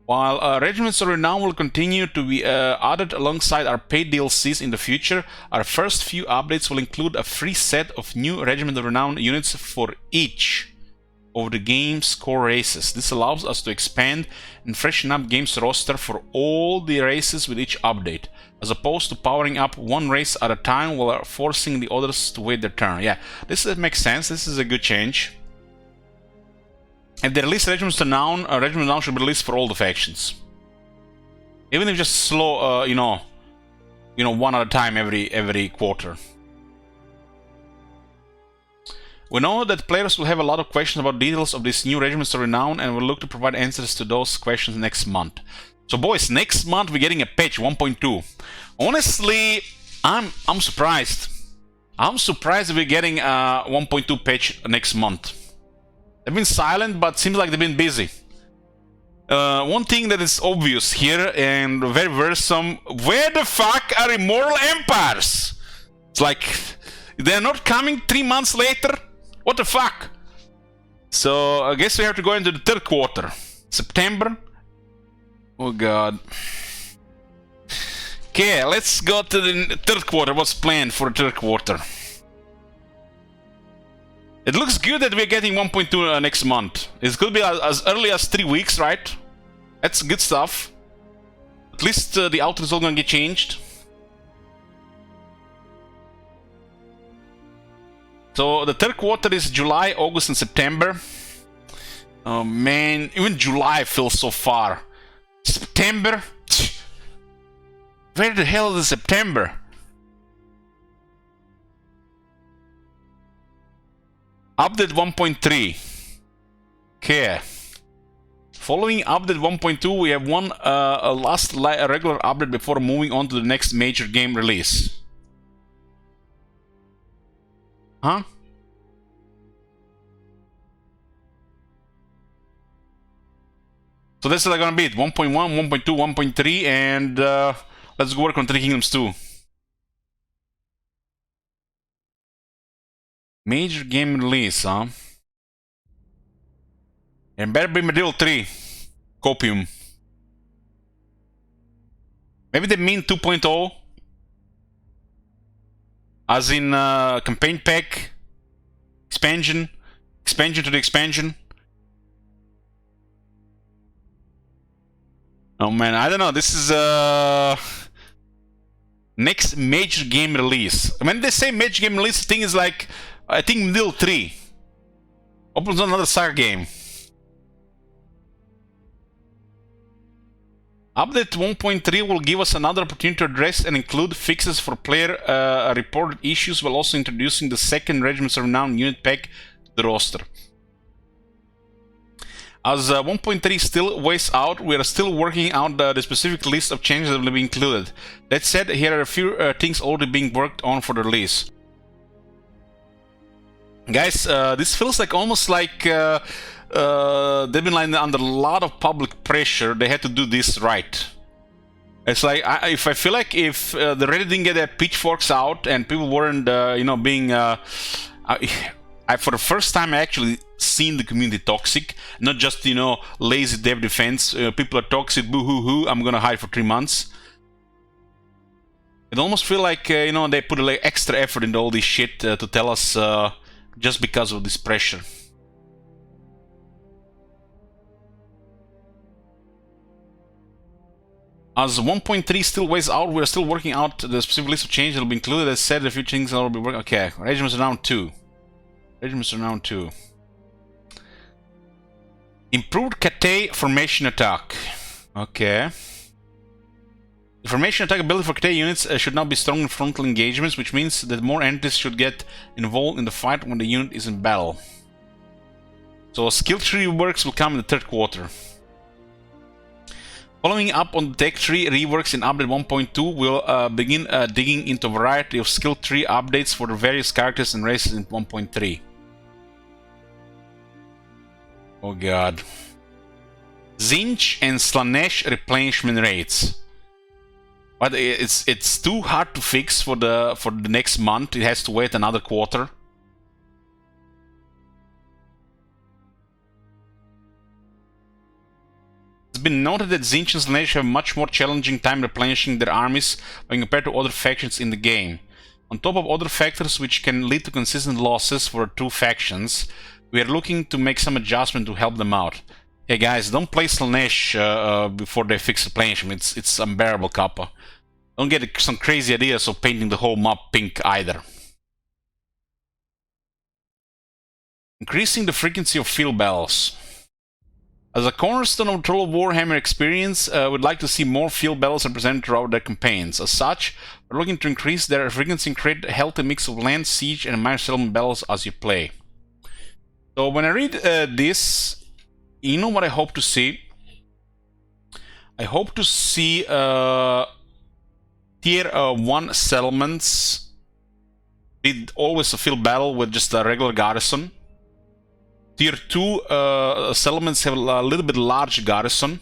While Regiments of Renown will continue to be added alongside our paid DLCs in the future, our first few updates will include a free set of new Regiment of Renown units for each of the game's core races. This allows us to expand and freshen up game's roster for all the races with each update, as opposed to powering up one race at a time while forcing the others to wait their turn. Yeah, this makes sense. This is a good change. If they release Regiments of Renown, Regiment of Renown should be released for all the factions. Even if just slow, you know, one at a time every quarter. We know that players will have a lot of questions about details of these new Regiments of Renown, and we'll look to provide answers to those questions next month. So, boys, next month we're getting a patch 1.2. Honestly, I'm surprised. I'm surprised we're getting a 1.2 patch next month. They've been silent, but seems like they've been busy. One thing that is obvious here and very worrisome: where the fuck are Immortal Empires? It's like they're not coming 3 months later. What the fuck? So I guess we have to go into the third quarter, September. Oh god. Okay, let's go to the third quarter. What's planned for the third quarter? It looks good that we're getting 1.2 next month. It could be as early as 3 weeks, right? That's good stuff. At least the Autoresolve gonna get changed. So the third quarter is July, August, and September. Oh man, even July feels so far. September? Where the hell is September? Update 1.3. Okay. Following update 1.2, we have one last regular update before moving on to the next major game release. Huh? So this is gonna be it. 1.1, 1.2, 1.3, and let's go work on Three Kingdoms 2. Major game release, huh? And better be Medieval 3. Copium. Maybe they mean 2.0. As in campaign pack. Expansion. Expansion to the expansion. Oh man, I don't know. This is next major game release. When they say major game release, the thing is like, I think Medieval 3 opens another saga game. Update 1.3 will give us another opportunity to address and include fixes for player reported issues, while also introducing the second Regiments of Renown unit pack to the roster. As 1.3 still waits out, we are still working out the specific list of changes that will be included. That said, here are a few things already being worked on for the release. Guys, this feels like almost like they've been under a lot of public pressure. They had to do this right. It's like I feel like if the Reddit didn't get their pitchforks out and people weren't, you know, being, for the first time I actually seen the community toxic, not just, you know, lazy dev defense. People are toxic, boo hoo hoo. I'm gonna hide for 3 months. It almost feel like, you know, they put like extra effort into all this shit to tell us just because of this pressure. As 1.3 still weighs out, we're still working out the specific list of changes that will be included. As said, a few things that will be working. Okay, regiments are down 2. Regiments are down 2. Improved Kate formation attack. Okay. The formation attack ability for Kate units should now be strong in frontal engagements, which means that more entities should get involved in the fight when the unit is in battle. So skill tree reworks will come in the 3rd quarter. Following up on the tech tree reworks in update 1.2, we'll begin digging into a variety of skill tree updates for the various characters and races in 1.3. Oh god. Zinch and Slanesh replenishment rates. But it's too hard to fix for the next month. It has to wait another quarter. It's been noted that Zinch and Slanesh have a much more challenging time replenishing their armies when compared to other factions in the game. On top of other factors which can lead to consistent losses for two factions, we are looking to make some adjustment to help them out. Hey guys, don't play Slanesh before they fix replenishment. It's unbearable, Kappa. Don't get some crazy ideas of painting the whole map pink either. Increasing the frequency of field battles. As a cornerstone of Troll of Warhammer experience, we'd like to see more field battles represented throughout their campaigns. As such, we're looking to increase their frequency and create a healthy mix of land, siege, and minor settlement battles as you play. So when I read this, you know what I hope to see? I hope to see tier 1 settlements did always a field battle with just a regular garrison. Tier 2 settlements have a little bit large garrison,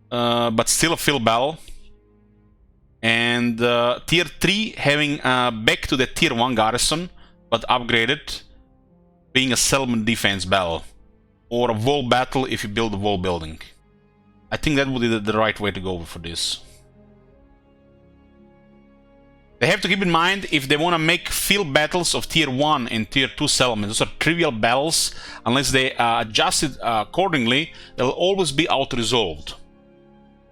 but still a field battle. And Tier 3 having back to the Tier 1 garrison, but upgraded, being a settlement defense battle. Or a wall battle if you build a wall building. I think that would be the right way to go for this. They have to keep in mind, if they want to make field battles of Tier 1 and Tier 2 settlements, those are trivial battles. Unless they adjust it accordingly, they'll always be auto-resolved.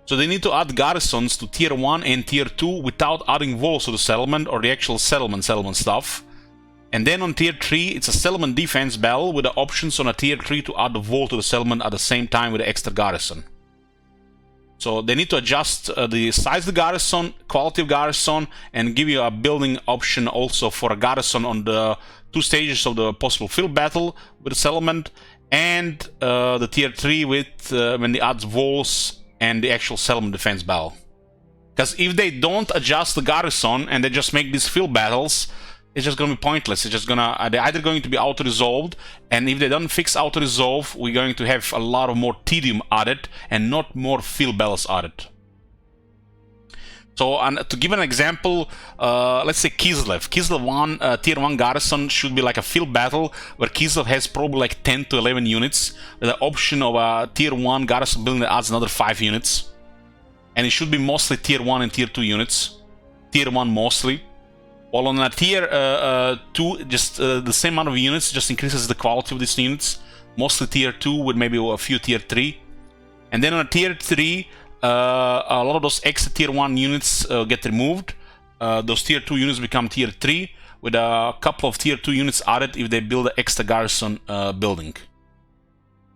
So they need to add garrisons to Tier 1 and Tier 2 without adding walls to the settlement or the actual settlement stuff. And then on Tier 3, it's a settlement defense battle with the options on a Tier 3 to add the wall to the settlement at the same time with the extra garrison. So they need to adjust the size of the garrison, quality of garrison, and give you a building option also for a garrison on the 2 stages of the possible field battle with the settlement, and the Tier 3 with when they add walls and the actual settlement defense battle. Because if they don't adjust the garrison and they just make these field battles, it's just going to be pointless. It's just they're either going to be auto-resolved, and if they don't fix auto-resolve, we're going to have a lot of more tedium added and not more field battles added. So, to give an example, let's say Kislev. Kislev 1, Tier 1 garrison should be like a field battle, where Kislev has probably like 10 to 11 units, with the option of a Tier 1 garrison building that adds another 5 units. And it should be mostly Tier 1 and Tier 2 units. Tier 1 mostly. While on a Tier 2, just the same amount of units, just increases the quality of these units. Mostly Tier 2 with maybe a few Tier 3. And then on a Tier 3, a lot of those extra Tier 1 units get removed. Those Tier 2 units become Tier 3, with a couple of Tier 2 units added if they build an extra garrison building.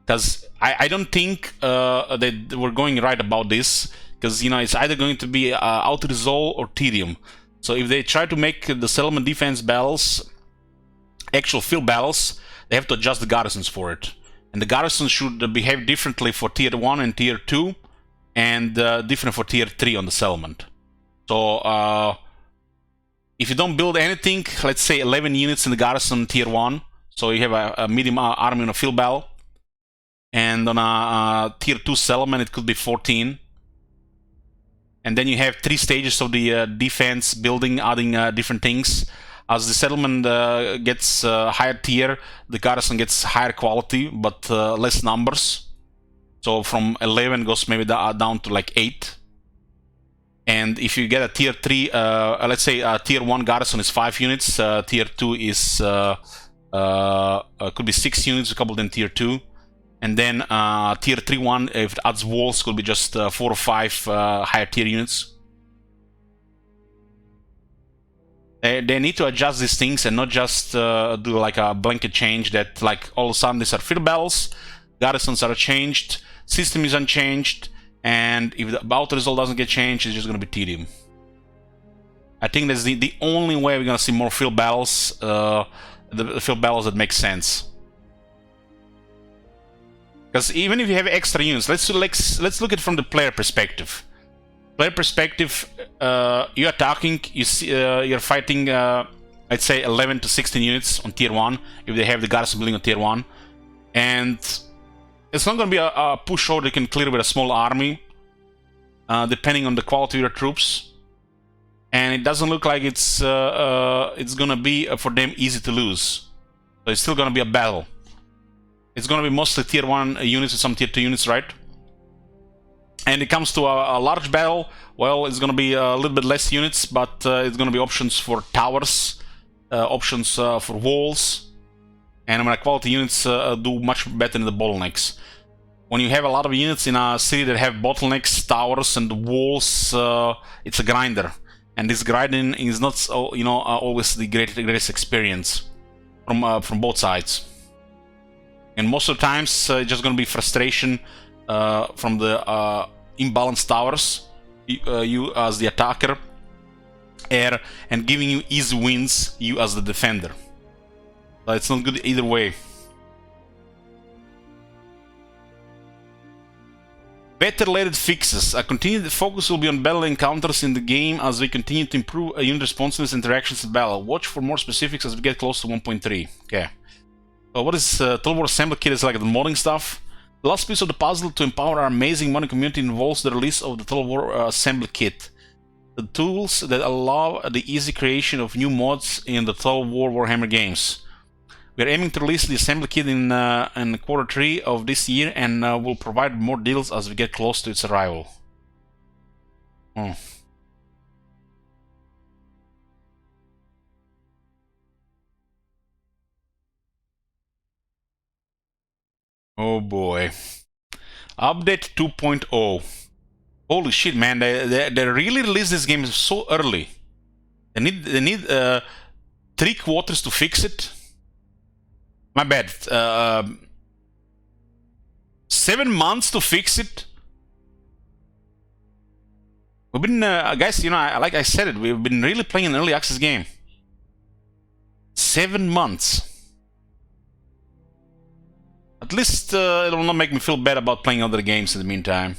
Because I don't think that we're going right about this, because, you know, it's either going to be auto-resolve or tedium. So if they try to make the settlement defense battles actual field battles, they have to adjust the garrisons for it. And the garrisons should behave differently for Tier 1 and Tier 2, and different for Tier 3 on the settlement. So if you don't build anything, let's say 11 units in the garrison Tier 1, so you have a medium army on a field battle, and on a Tier 2 settlement it could be 14. And then you have 3 stages of the defense building, adding different things. As the settlement gets higher tier, the garrison gets higher quality, but less numbers. So from 11 goes maybe down to like 8. And if you get a tier 3, let's say tier 1 garrison is 5 units, tier 2 is could be 6 units, a couple then tier 2. And then tier 3 one, if it adds walls, could be just 4 or 5 higher tier units. They need to adjust these things and not just do like a blanket change that like all of a sudden these are field battles, garrisons are changed, system is unchanged, and if the Autoresolve doesn't get changed, it's just going to be tedium. I think that's the only way we're going to see more field battles, the field battles that make sense. Because even if you have extra units, let's look at it from the player perspective. Player perspective, you're attacking, you're fighting, I'd say 11 to 16 units on tier 1, if they have the garrison building on tier 1. And it's not going to be a push order you can clear with a small army, depending on the quality of your troops. And it doesn't look like it's going to be, for them, easy to lose. So it's still going to be a battle. It's going to be mostly tier 1 units with some tier 2 units, right? And it comes to a large battle, well, it's going to be a little bit less units, but it's going to be options for towers, options for walls, and quality units do much better than the bottlenecks. When you have a lot of units in a city that have bottlenecks, towers, and walls, it's a grinder, and this grinding is not, always the greatest experience from both sides. And most of the times, it's just going to be frustration from the imbalanced towers, you as the attacker, and giving you easy wins, you as the defender. So it's not good either way. Better layered fixes. A continued focus will be on battle encounters in the game as we continue to improve unit responsiveness interactions in battle. Watch for more specifics as we get close to 1.3. Okay. So what is Total War Assembly Kit? Is like the modding stuff. The last piece of the puzzle to empower our amazing modding community involves the release of the Total War Assembly Kit. The tools that allow the easy creation of new mods in the Total War Warhammer games. We are aiming to release the Assembly Kit in Q3 of this year, and will provide more deals as we get close to its arrival. Oh boy. Update 2.0. Holy shit, man, they really released this game so early. They need 3 quarters to fix it. My bad. 7 months to fix it. We've been, guys, like I said it, we've been really playing an early access game. 7 months. At least it will not make me feel bad about playing other games in the meantime.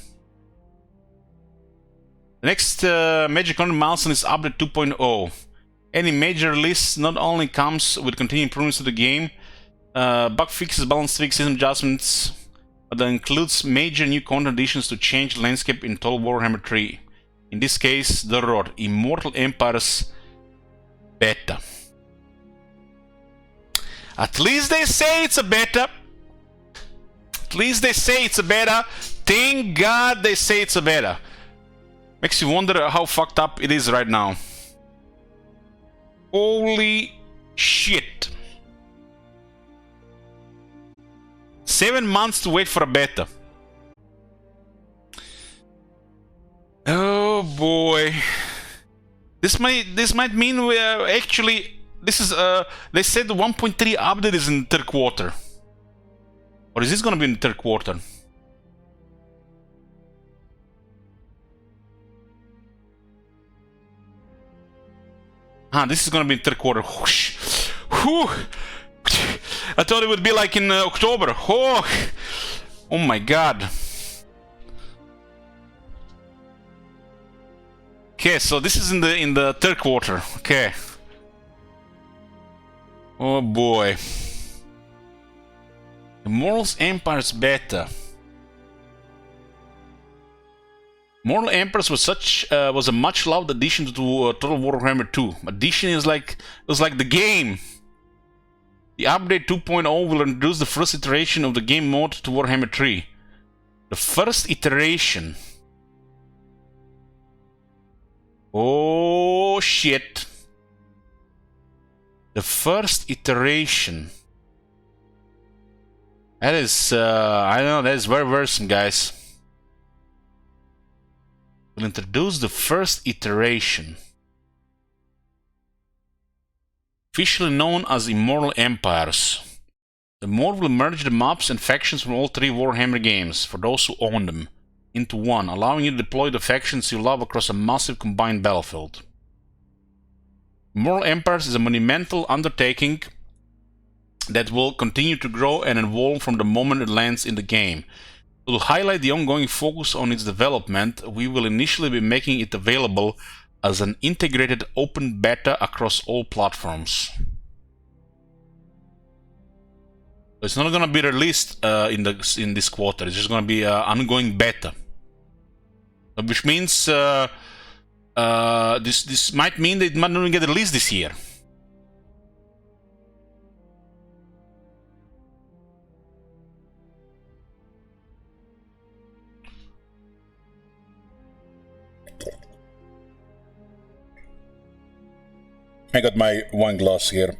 The next major content milestone is Update 2.0. Any major release not only comes with continued improvements to the game, bug fixes, balance fixes, system adjustments, but that includes major new content additions to change the landscape in Total Warhammer 3. In this case, the ROD, Immortal Empires Beta. At least they say it's a beta. At least they say it's a beta. Thank God they say it's a beta. Makes you wonder how fucked up it is right now. Holy shit. 7 months to wait for a beta. Oh boy. This might mean we are actually, this is they said the 1.3 update is in the third quarter. Or is this gonna be in the third quarter? This is gonna be in the third quarter. Whoosh. Whew. I thought it would be like in October. Oh my god. Okay, so this is in the third quarter. Okay. Oh boy. Immortal Empires Beta. Immortal Empires was a much loved addition to Total Warhammer 2. Addition is like, it was like the game. The update 2.0 will introduce the first iteration of the game mode to Warhammer 3. The first iteration. Oh shit. The first iteration. That is, I don't know, that is very worrisome, guys. We'll introduce the first iteration. Officially known as Immortal Empires. The mode will merge the mobs and factions from all three Warhammer games, for those who own them, into one, allowing you to deploy the factions you love across a massive combined battlefield. Immortal Empires is a monumental undertaking that will continue to grow and evolve from the moment it lands in the game. So to highlight the ongoing focus on its development, we will initially be making it available as an integrated open beta across all platforms. It's not going to be released in this quarter. It's just going to be an ongoing beta, which means this might mean that it might not even get released this year. I got my wine glass here.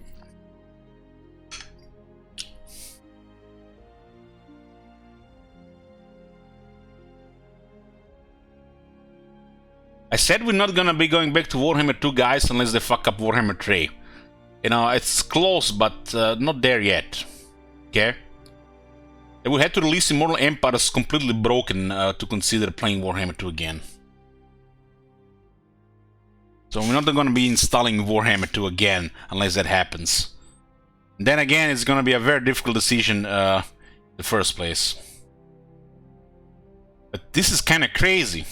I said we're not gonna be going back to Warhammer 2, guys, unless they fuck up Warhammer 3. You know, it's close, but not there yet. Okay? They will have to release Immortal Empires completely broken to consider playing Warhammer 2 again. So we're not gonna be installing Warhammer 2 again, unless that happens. And then again, it's gonna be a very difficult decision in the first place. But this is kinda crazy.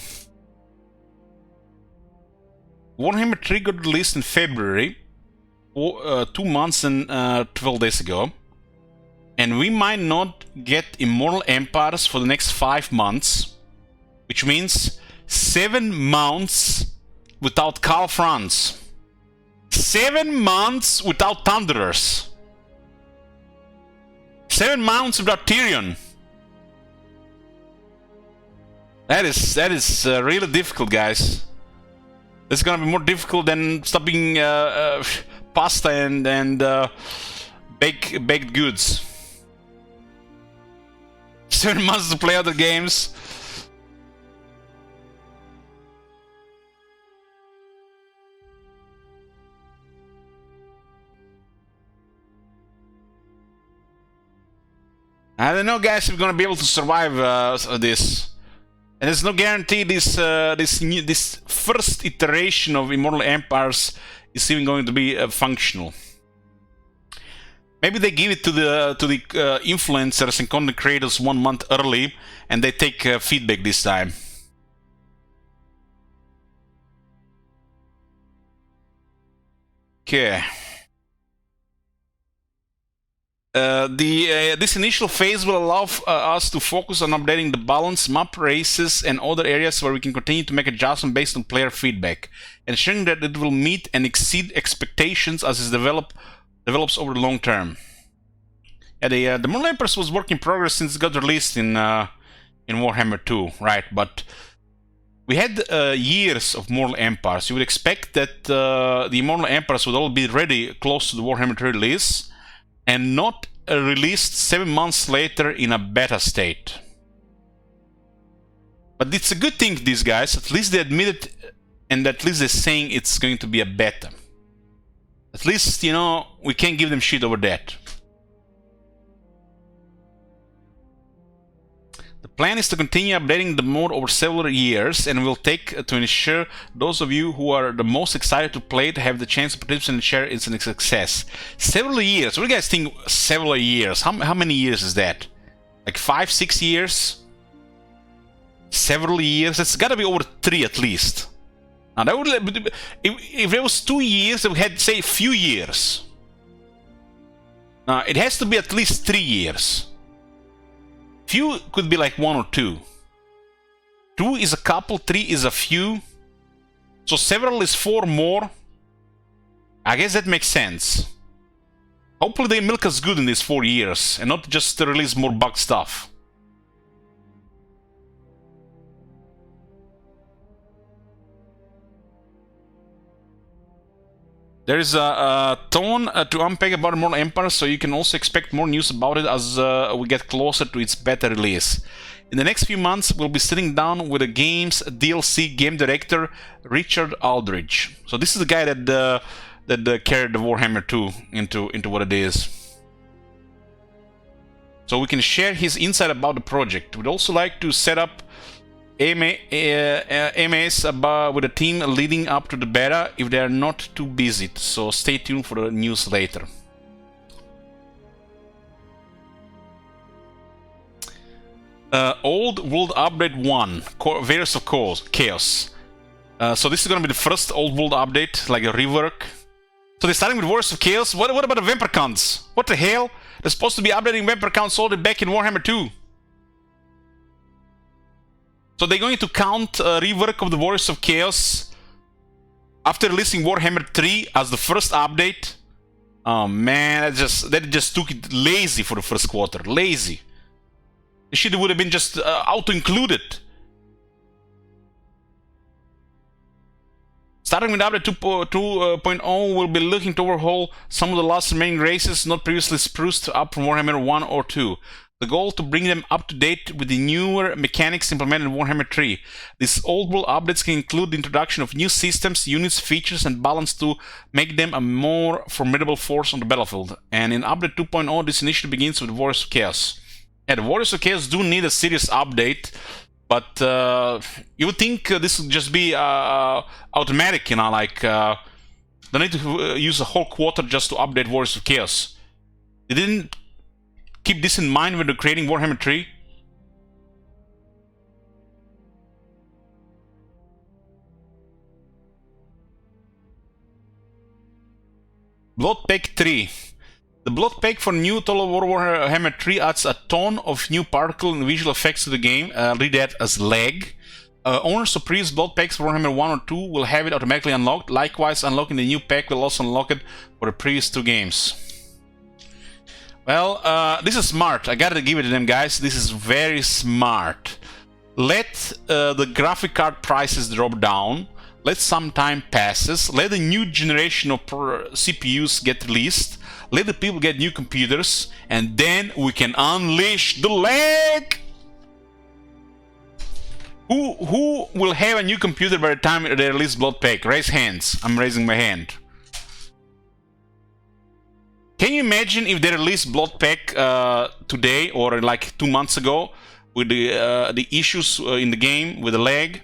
Warhammer 3 got released in February, 2 months and 12 days ago. And we might not get Immortal Empires for the next 5 months, which means 7 months without Karl Franz. 7 months without Thunderers. 7 months without Tyrion. That is really difficult, guys. It's gonna be more difficult than stopping pasta and baked goods. 7 months to play other games. I don't know, guys, if we're gonna be able to survive this. And there's no guarantee this first iteration of Immortal Empires is even going to be functional. Maybe they give it to the influencers and content creators 1 month early, and they take feedback this time. Okay. This initial phase will allow us to focus on updating the balance, map races, and other areas where we can continue to make adjustments based on player feedback, ensuring that it will meet and exceed expectations as it develops over the long term. Yeah, the Immortal Empires was work in progress since it got released in Warhammer 2, right? But we had years of Immortal Empires. You would expect that the Immortal Empires would all be ready close to the Warhammer 3 release, and not released 7 months later in a beta state. But it's a good thing, these guys. At least they admit it, and at least they're saying it's going to be a beta. At least, you know, we can't give them shit over that. The plan is to continue updating the mode over several years, and will take to ensure those of you who are the most excited to play it have the chance to participate and share its success. Several years. What do you guys think? Several years. How many years is that? Like 5, 6 years? Several years. It's got to be over 3 at least. Now that would, if it was 2 years, we had say a few years. Now it has to be at least 3 years. Few could be like 1 or 2. 2 is a couple, 3 is a few. So several is 4 more. I guess that makes sense. Hopefully they milk us good in these 4 years and not just release more bug stuff. There is a ton to unpack about Immortal Empires, so you can also expect more news about it as we get closer to its beta release. In the next few months, we'll be sitting down with the game's DLC game director, Richard Aldridge. So this is the guy that carried the Warhammer 2 into what it is. So we can share his insight about the project. We'd also like to set up AMAs with a team leading up to the beta if they are not too busy. So stay tuned for the news later. Old World Update 1, Various of Chaos. So this is going to be the first Old World update, like a rework. So they're starting with Warriors of Chaos. What about the Vampire counts? What the hell? They're supposed to be updating Vampire counts all the way back in Warhammer 2. So they're going to count a rework of the Warriors of Chaos after releasing Warhammer 3 as the first update. Oh man, that just took it lazy for the first quarter. Lazy. The shit would have been just auto-included. Starting with update 2.0, we'll be looking to overhaul some of the last remaining races not previously spruced up from Warhammer 1 or 2. The goal to bring them up to date with the newer mechanics implemented in Warhammer 3. These old world updates can include the introduction of new systems, units, features, and balance to make them a more formidable force on the battlefield. And in update 2.0, this initiative begins with Warriors of Chaos. Yeah, the Warriors of Chaos do need a serious update, but you would think this would just be automatic, you know, like they need to use a whole quarter just to update Warriors of Chaos. They didn't keep this in mind when they're creating Warhammer 3. Blood Pack 3. The Blood Pack for new Total War Warhammer 3 adds a ton of new particle and visual effects to the game. Read that as lag. Owners of previous Blood Packs for Warhammer 1 or 2 will have it automatically unlocked. Likewise, unlocking the new pack will also unlock it for the previous 2 games. Well, this is smart. I gotta give it to them, guys. This is very smart. Let the graphic card prices drop down. Let some time passes. Let the new generation of CPUs get released. Let the people get new computers. And then we can unleash the lag! Who will have a new computer by the time they release Blood Pack? Raise hands. I'm raising my hand. Can you imagine if they released Blood Pack today or like 2 months ago with the issues in the game with the lag?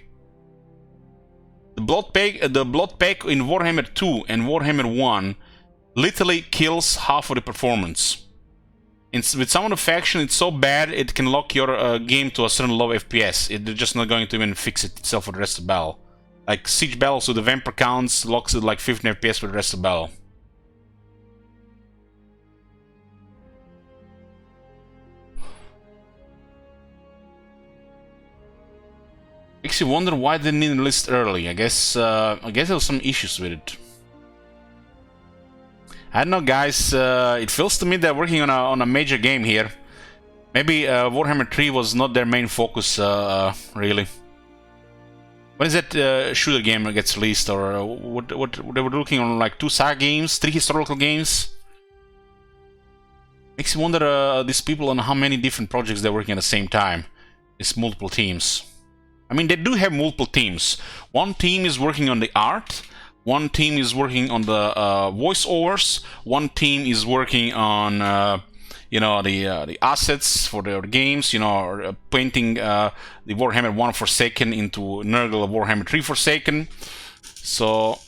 The Blood Pack in Warhammer 2 and Warhammer 1 literally kills half of the performance. With some of the faction, it's so bad it can lock your game to a certain low FPS. They're just not going to even fix it itself for the rest of the battle. Like Siege battles with the Vampire counts locks it like 15 FPS for the rest of the battle. Makes you wonder why they didn't list early. I guess there was some issues with it. I don't know, guys. It feels to me they're working on a major game here. Maybe Warhammer 3 was not their main focus, really. When is that shooter game that gets released, or what they were looking on, like 2 saga games, 3 historical games? Makes you wonder these people on how many different projects they're working at the same time. It's multiple teams. I mean, they do have multiple teams. One team is working on the art. One team is working on the voiceovers. One team is working on, you know, the assets for their games. You know, painting the Warhammer 1 Forsaken into Nurgle Warhammer 3 Forsaken. So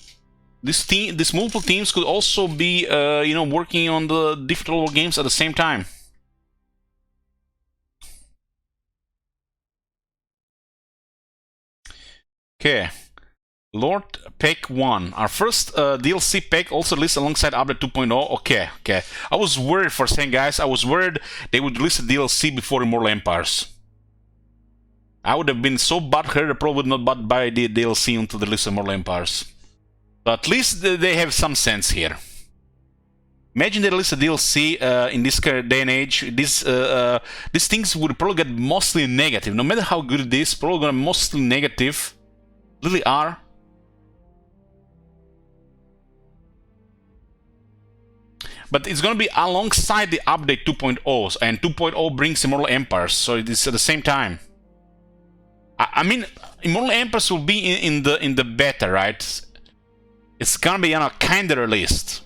these multiple teams could also be, you know, working on the different games at the same time. Okay, Lord Pack 1. Our first DLC pack also released alongside Update 2.0. Okay. I was worried for a second, guys. I was worried they would release a DLC before Immortal Empires. I would have been so butthurt, I probably would not buy the DLC until the release of Immortal Empires. But at least they have some sense here. Imagine they release a DLC in this day and age. These things would probably get mostly negative. No matter how good it is, probably going to be mostly negative. Really are. but it's gonna be alongside the update 2.0, and 2.0 brings Immortal Empires, so it is at the same time. I mean, Immortal Empires will be in the beta, right? It's gonna be, you know, kinda released.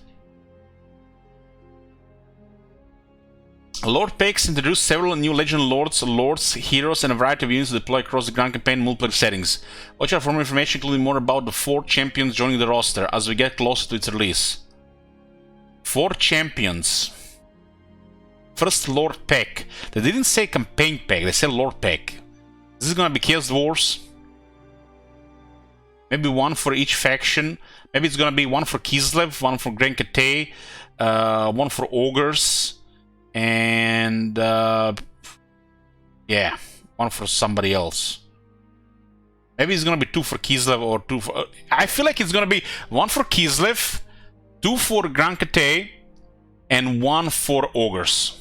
Lord Packs introduced several new Legend Lords, heroes, and a variety of units to deploy across the Grand Campaign multiplayer settings. Watch out for more information, including more about the 4 champions joining the roster as we get closer to its release. 4 champions. First, Lord Pack. They didn't say Campaign Pack, they said Lord Pack. This is gonna be Chaos Dwarves. Maybe 1 for each faction. Maybe it's gonna be 1 for Kislev, 1 for Grand Kate, 1 for Ogres. And yeah, 1 for somebody else. Maybe it's gonna be 2 for Kislev or 2 for... I feel like it's gonna be 1 for Kislev, 2 for Grand Kate, and 1 for Ogres.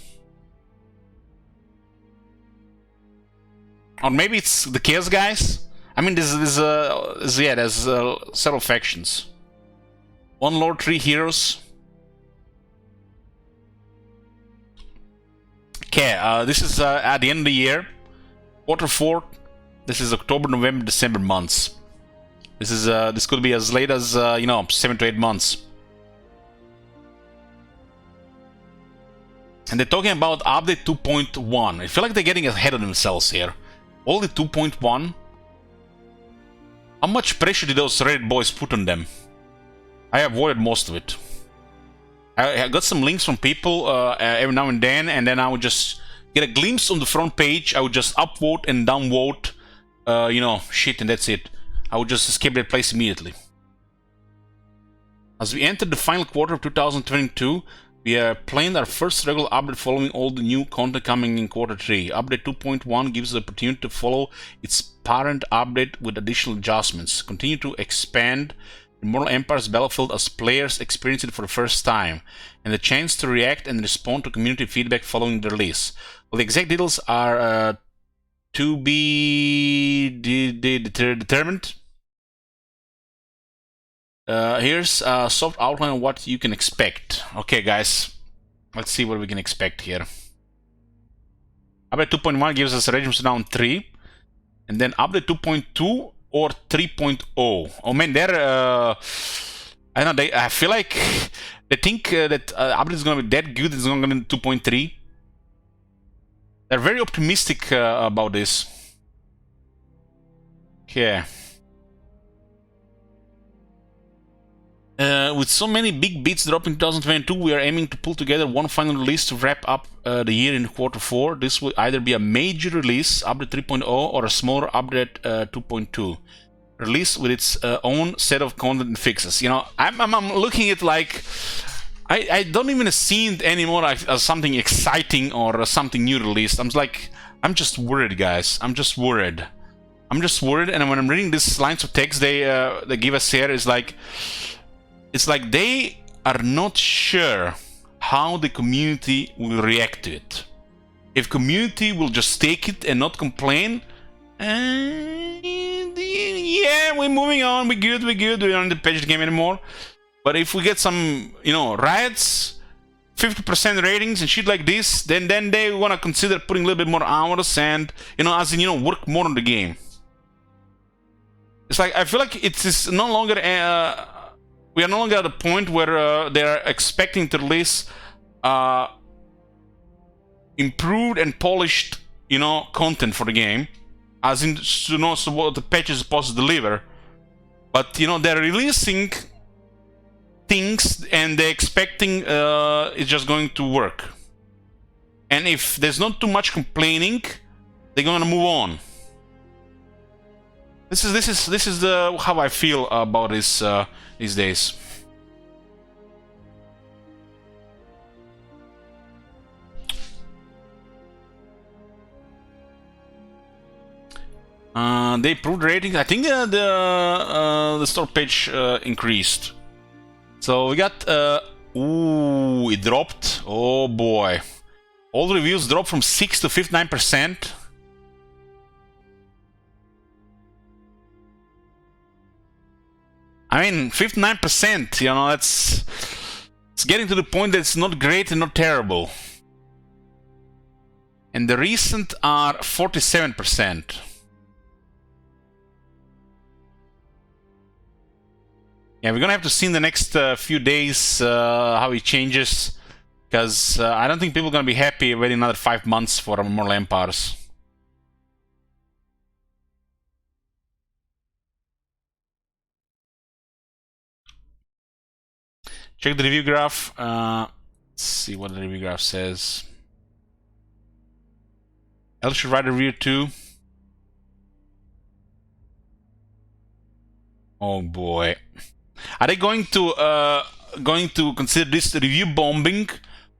Or maybe it's the Chaos guys. I mean, there's several factions. 1 Lord, 3 heroes. Okay, this is at the end of the year, quarter 4. This is October, November, December months. This is this could be as late as you know, 7 to 8 months. And they're talking about update 2.1. I feel like they're getting ahead of themselves here. Only 2.1. How much pressure did those Reddit boys put on them? I avoided most of it. I got some links from people every now and then I would just get a glimpse on the front page. I would just upvote and downvote, you know, shit, and that's it. I would just escape that place immediately. As we enter the final quarter of 2022, we planned our first regular update following all the new content coming in quarter 3. Update 2.1 gives us the opportunity to follow its parent update with additional adjustments. Continue to expand Immortal Empires Battlefield as players experience it for the first time, and the chance to react and respond to community feedback following the release. Well, the exact details are to be determined. Here's a soft outline of what you can expect. Okay, guys, let's see what we can expect here. Update 2.1 gives us Regiments Down 3, and then Update 2.2 or 3.0. Oh man, they're I don't know, I feel like they think that update is gonna be that good. It's gonna be 2.3. They're very optimistic about this. Okay. With so many big beats dropping in 2022, we are aiming to pull together one final release to wrap up the year in quarter 4. This will either be a major release, update 3.0, or a smaller update 2.2. Release with its own set of content and fixes. You know, I'm looking at like I don't even see it anymore as something exciting or something new released. I'm just worried, guys. I'm just worried, and when I'm reading these lines of text they give us here, is like, it's like they are not sure how the community will react to it. If community will just take it and not complain, yeah, we're moving on, we're good, we're not in the patch game anymore. But if we get some, you know, riots, 50% ratings and shit like this, then they wanna consider putting a little bit more hours and, you know, as in, you know, work more on the game. It's like, I feel like it's no longer we are no longer at a point where they are expecting to release improved and polished, you know, content for the game, as in, you know, so what the patch is supposed to deliver. But, you know, they're releasing things and they're expecting it's just going to work. And if there's not too much complaining, they're gonna move on. This is how I feel about this these days. They improved ratings. I think the store page increased. So we got ooh, it dropped. Oh boy, all the reviews dropped from 6 to 59%. I mean, 59%, you know, it's It's getting to the point that it's not great and not terrible. And the recent are 47%. Yeah, we're gonna have to see in the next few days how it changes, because I don't think people are gonna be happy waiting another 5 months for Immortal Empires. Check the review graph. Let's see what the review graph says. I should write a review too. Oh boy. Are they going to consider this review bombing,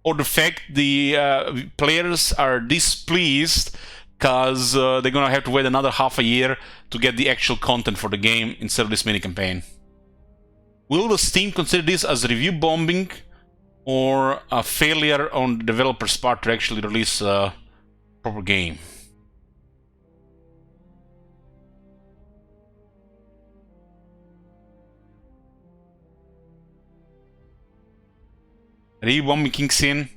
or the fact the players are displeased because they're gonna have to wait another half a year to get the actual content for the game instead of this mini campaign? Will the Steam consider this as review bombing or a failure on the developer's part to actually release a proper game? Review bombing kicks in.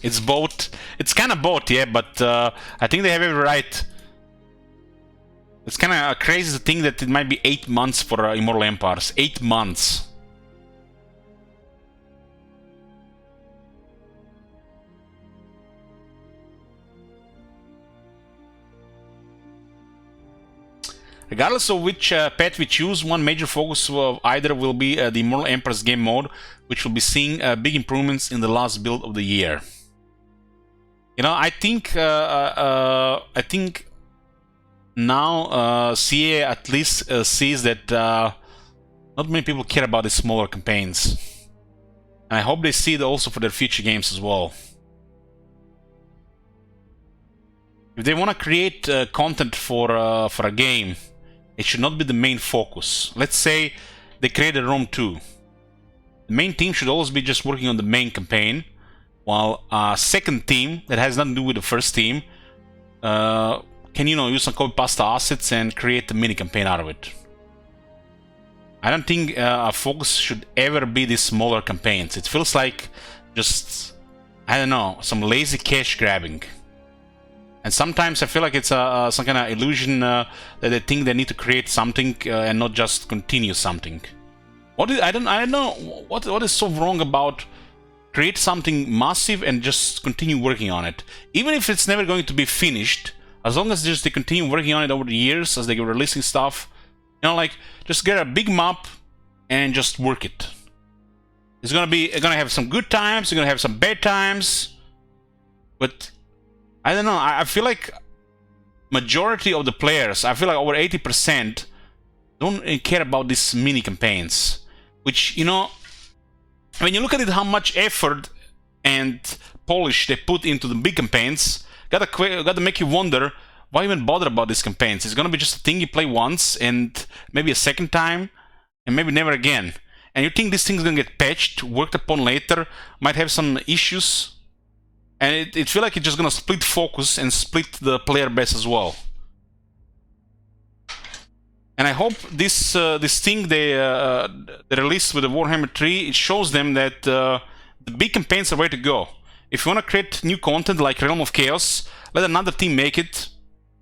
It's both. It's kind of both, yeah, but I think they have every right. It's kind of crazy to think that it might be 8 months for Immortal Empires. 8 months. Regardless of which path we choose, one major focus of either will be the Immortal Empires game mode, which will be seeing big improvements in the last build of the year. You know, I think now CA at least sees that not many people care about the smaller campaigns, and I hope they see it also for their future games as well. If they want to create content for a game, it should not be the main focus. Let's say they created Rome 2. The main team should always be just working on the main campaign, while a second team that has nothing to do with the first team can, you know, use some copy pasta assets and create a mini campaign out of it. I don't think a focus should ever be these smaller campaigns. It feels like just, I don't know, some lazy cash grabbing. And sometimes I feel like it's some kind of illusion that they think they need to create something and not just continue something. I don't know what is so wrong about create something massive and just continue working on it, even if it's never going to be finished. As long as just they continue working on it over the years as they go releasing stuff, you know, like just get a big map and just work it. It's gonna have some good times, it's gonna have some bad times, but I don't know. I feel like majority of the players, I feel like over 80%, don't care about these mini campaigns. Which, you know, when you look at it, how much effort and polish they put into the big campaigns, gotta make you wonder why even bother about these campaigns. It's gonna be just a thing you play once and maybe a second time and maybe never again. And you think this thing's gonna get patched, worked upon later, might have some issues. And it feels like it's just gonna split focus and split the player base as well. And I hope this thing they released with the Warhammer 3, it shows them that the big campaigns are the way to go. If you want to create new content like Realm of Chaos, let another team make it,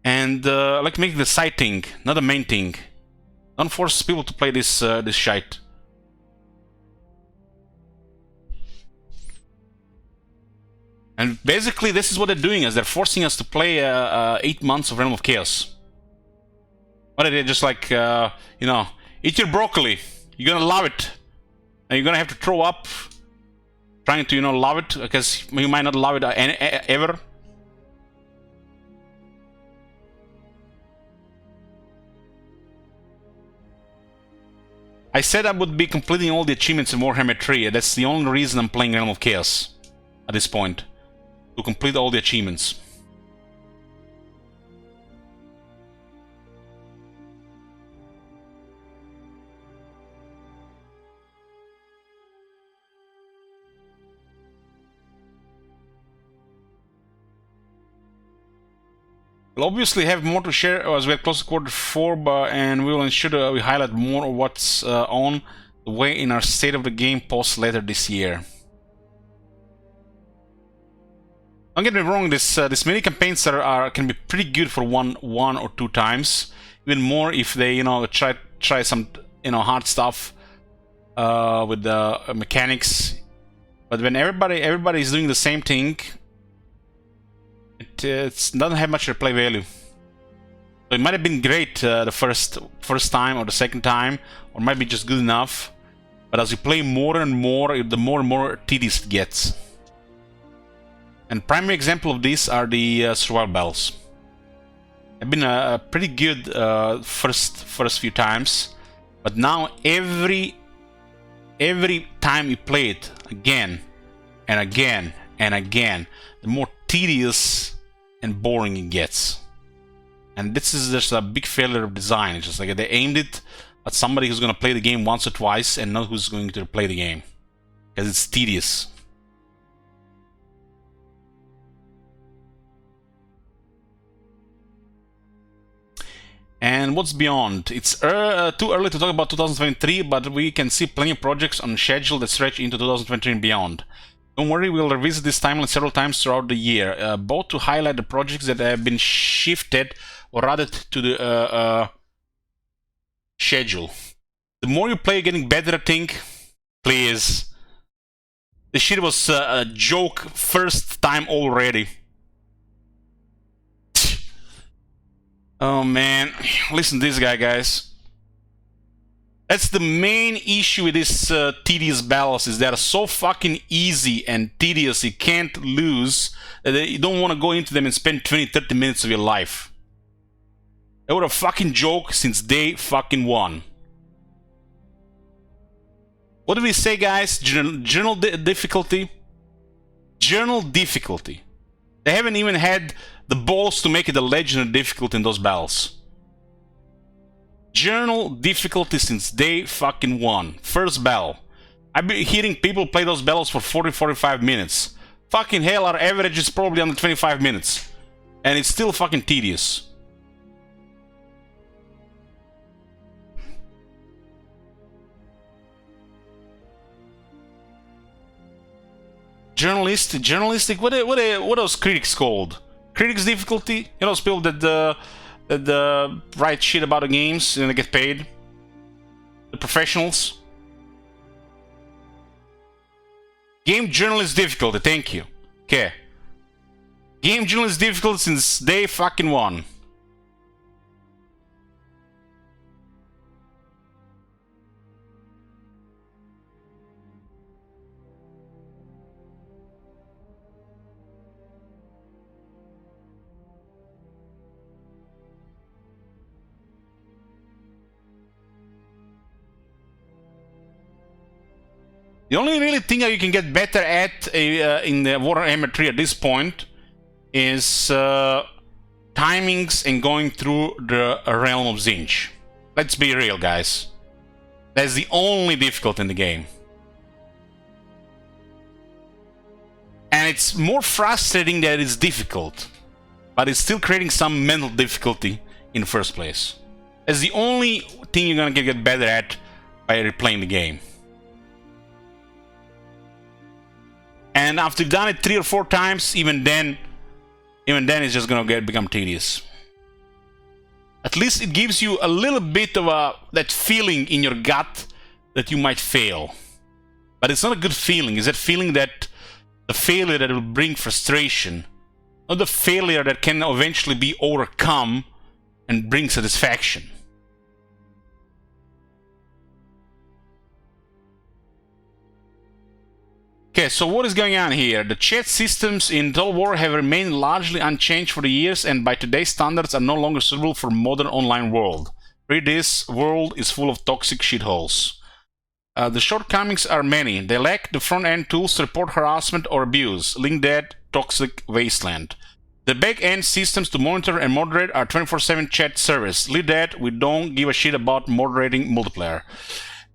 and like make it the side thing, not the main thing. Don't force people to play this shite. And basically, this is what they're doing, is they're forcing us to play 8 months of Realm of Chaos. What are they just like, you know, eat your broccoli, you're gonna love it, and you're gonna have to throw up trying to, you know, love it, because you might not love it ever. I said I would be completing all the achievements in Warhammer 3, and that's the only reason I'm playing Realm of Chaos at this point. To complete all the achievements. We'll obviously have more to share as we get close to Q4, and we will ensure we highlight more of what's on the way in our State of the Game post later this year. Don't get me wrong, this mini campaigns can be pretty good for one or two times, even more if they try some hard stuff with the mechanics. But when everybody is doing the same thing, it doesn't have much replay value. So it might have been great the first time or the second time, or might be just good enough. But as you play more and more, the more and more tedious it gets. And primary example of this are the survival battles. Have been a pretty good first few times, but now every time you play it again and again and again, the more tedious and boring it gets. And this is just a big failure of design. It's just like they aimed it at somebody who's going to play the game once or twice and not who's going to play the game, because it's tedious. And what's beyond? It's too early to talk about 2023, but we can see plenty of projects on schedule that stretch into 2023 and beyond. Don't worry, we'll revisit this timeline several times throughout the year, both to highlight the projects that have been shifted or added to the schedule. The more you play, getting better, I think. Please. This shit was a joke first time already. Oh man, listen to this guy, guys. That's the main issue with this tedious battles, is they're so fucking easy and tedious you can't lose, that you don't want to go into them and spend 20-30 minutes of your life. They were a fucking joke since day fucking one. What did we say, guys? Journal difficulty? Journal difficulty. They haven't even had the balls to make it a legendary difficulty in those battles. Journal difficulty since day fucking one. First battle. I've been hearing people play those battles for 40-45 minutes. Fucking hell, our average is probably under 25 minutes. And it's still fucking tedious. Journalistic, what are those critics called? Critics difficulty? You know, those people that write shit about the games and they get paid? The professionals? Game journalist difficulty, thank you. Okay. Game journalist difficulty since day fucking one. The only really thing that you can get better at in the Warhammer 3 at this point is timings and going through the realm of Zinj. Let's be real, guys. That's the only difficulty in the game. And it's more frustrating that it's difficult, but it's still creating some mental difficulty in the first place. That's the only thing you're gonna get better at by replaying the game. And after you've done it 3 or 4 times, even then it's just gonna become tedious. At least it gives you a little bit of that feeling in your gut that you might fail. But it's not a good feeling. It's that feeling that the failure that will bring frustration, not the failure that can eventually be overcome and bring satisfaction. Okay, so what is going on here? The chat systems in Total War have remained largely unchanged for the years, and by today's standards are no longer suitable for modern online world. Read this, world is full of toxic shitholes. The shortcomings are many. They lack the front-end tools to report harassment or abuse. Link that, toxic wasteland. The back-end systems to monitor and moderate are 24/7 chat service. Leave that, we don't give a shit about moderating multiplayer.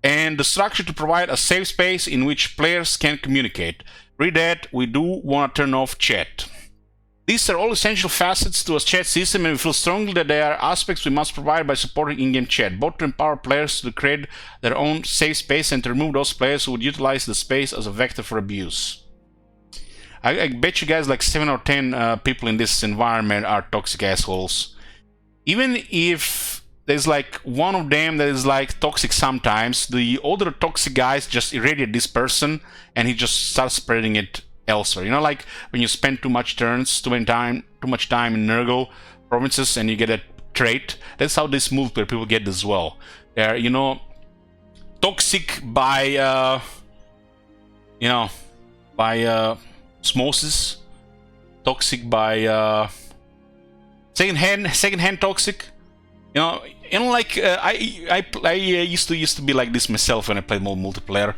And the structure to provide a safe space in which players can communicate. Read that, we do want to turn off chat. These are all essential facets to a chat system, and we feel strongly that they are aspects we must provide by supporting in-game chat, both to empower players to create their own safe space and to remove those players who would utilize the space as a vector for abuse. I bet you guys like 7 or 10 people in this environment are toxic assholes. Even if there's like one of them that is like toxic sometimes, the other toxic guys just irradiate this person and he just starts spreading it elsewhere. You know, like when you spend too much turns, too much time in Nurgle provinces and you get a trait. That's how this multiplayer people get as well. They're, you know, toxic by osmosis, toxic by secondhand toxic. You know, like I used to be like this myself when I played more multiplayer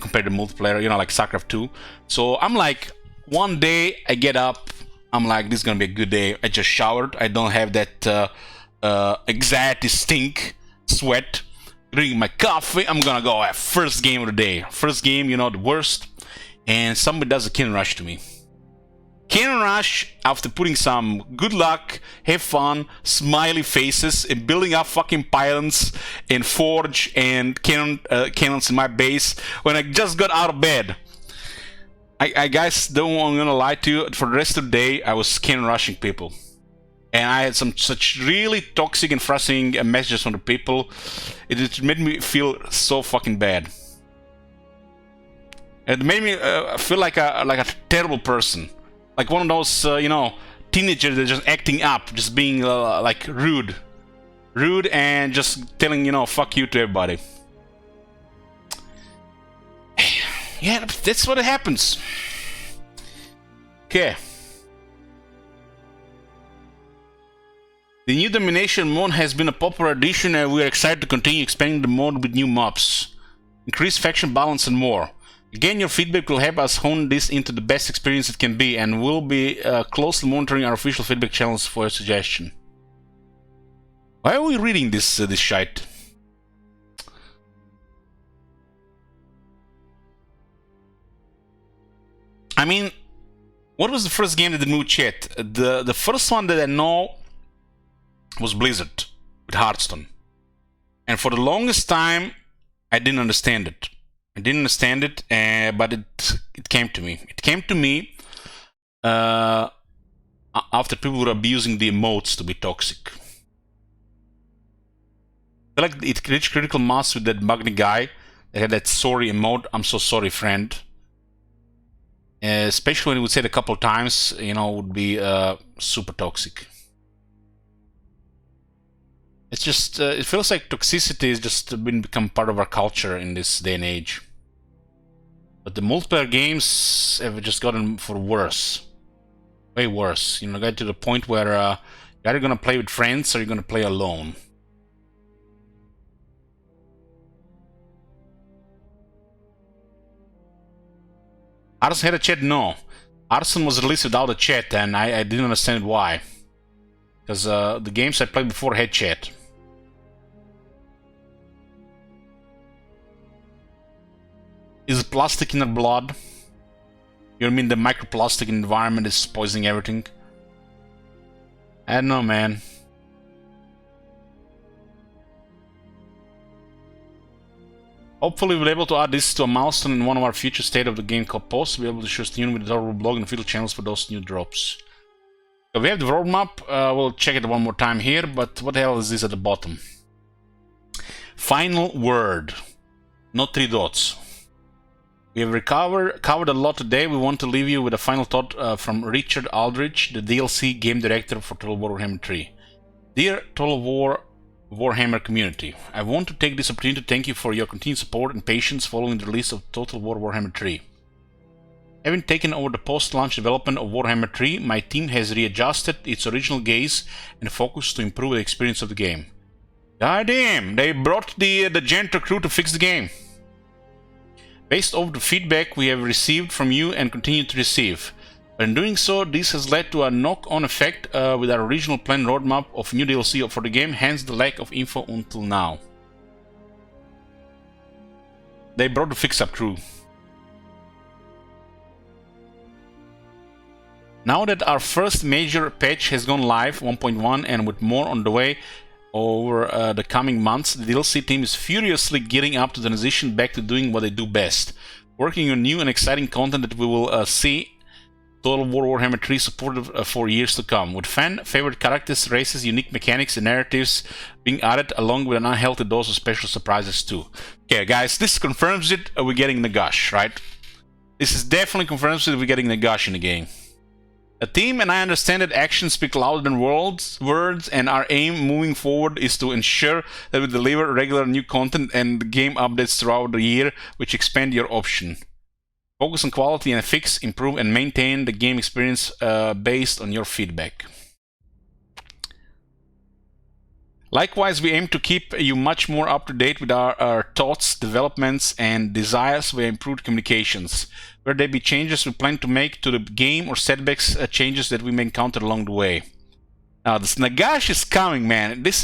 compared to multiplayer. You know, like StarCraft 2. So I'm like, one day I get up, I'm like, this is gonna be a good day. I just showered. I don't have that anxiety stink, sweat. Drinking my coffee. I'm gonna go at first game of the day. First game, you know, the worst. And somebody does a cannon rush to me. Cannon rush after putting some good luck, have fun, smiley faces, and building up fucking pylons and forge and cannons in my base when I just got out of bed. I guys, I'm gonna lie to you, for the rest of the day I was cannon rushing people. And I had such really toxic and frustrating messages from the people. It made me feel so fucking bad. It made me feel like a terrible person. Like one of those, you know, teenagers that are just acting up, just being like rude and just telling, you know, fuck you to everybody. Yeah, that's what happens. Okay. The new domination mode has been a popular addition, and we are excited to continue expanding the mode with new mobs, increased faction balance, and more. Again, your feedback will help us hone this into the best experience it can be, and we'll be closely monitoring our official feedback channels for your suggestion. Why are we reading this shite? I mean, what was the first game that did move chat? The first one that I know was Blizzard with Hearthstone, and for the longest time, I didn't understand it. But it came to me. It came to me after people were abusing the emotes to be toxic. I feel like it reached critical mass with that Magni guy that had that sorry emote, I'm so sorry friend. Especially when he would say it a couple of times, you know, would be super toxic. It's just, it feels like toxicity has just become part of our culture in this day and age. But the multiplayer games have just gotten for worse. Way worse. You know, got to the point where you're either gonna play with friends or you're gonna play alone. Arson had a chat? No. Arson was released without a chat, and I didn't understand why. Because the games I played before had chat. Is plastic in our blood? You mean the microplastic environment is poisoning everything? I don't know, man. Hopefully we'll be able to add this to a milestone in one of our future State of the Game posts. We'll be able to share tune with our blog and official channels for those new drops. So we have the roadmap. We'll check it one more time here, but what the hell is this at the bottom? Final word. Not 3 dots. We have covered a lot today. We want to leave you with a final thought from Richard Aldrich, the DLC game director for Total War Warhammer 3. Dear Total War Warhammer community, I want to take this opportunity to thank you for your continued support and patience following the release of Total War Warhammer 3. Having taken over the post-launch development of Warhammer 3, my team has readjusted its original gaze and focus to improve the experience of the game. God damn, they brought the janitor crew to fix the game. Based off the feedback we have received from you and continue to receive. But in doing so, this has led to a knock-on effect with our original planned roadmap of new DLC for the game, hence the lack of info until now. They brought the fix-up crew. Now that our first major patch has gone live, 1.1, and with more on the way over the coming months, the DLC team is furiously gearing up to transition back to doing what they do best, working on new and exciting content that we will see Total War Warhammer 3 supported for years to come, with fan-favorite characters, races, unique mechanics, and narratives being added, along with an unhealthy dose of special surprises too. Okay, guys, this confirms it. We're getting Nagash, right? This is definitely confirms that we're getting Nagash in the game. A team, and I understand that actions speak louder than words, and our aim moving forward is to ensure that we deliver regular new content and game updates throughout the year, which expand your option. Focus on quality and fix, improve, and maintain the game experience based on your feedback. Likewise, we aim to keep you much more up to date with our thoughts, developments, and desires via improved communications. Where there be changes we plan to make to the game or setbacks, changes that we may encounter along the way. Now, this Nagash is coming, man. This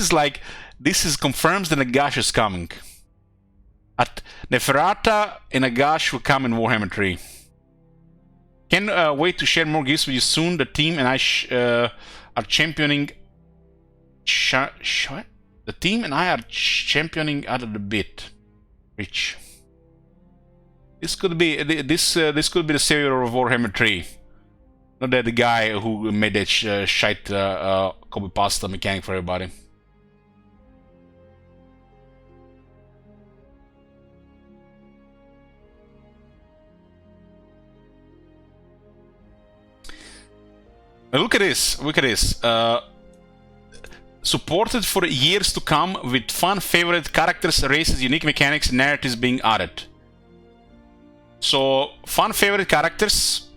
confirms that Nagash is coming. At Neferata and Nagash will come in Warhammer 3. Can't wait to share more gifts with you soon. The team and I are championing. The team and I are championing out of the bit. Rich. This could be this could be the savior of Warhammer 3. Not that the guy who made that shite copy pasta mechanic for everybody. Look at this. Look at this. Supported for years to come with fun favorite characters, races, unique mechanics, and narratives being added. So, fun favorite characters,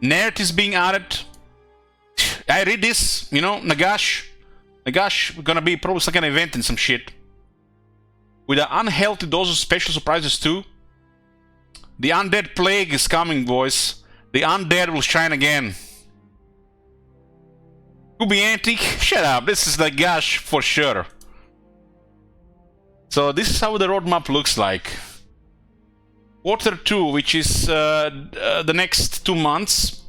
narratives being added. I read this, you know, Nagash gonna be probably some kind of event and some shit. With an unhealthy dose of special surprises too. The undead plague is coming, boys. The undead will shine again. Could be antique. Shut up. This is Nagash for sure. So this is how the roadmap looks like. Quarter 2, which is the next 2 months.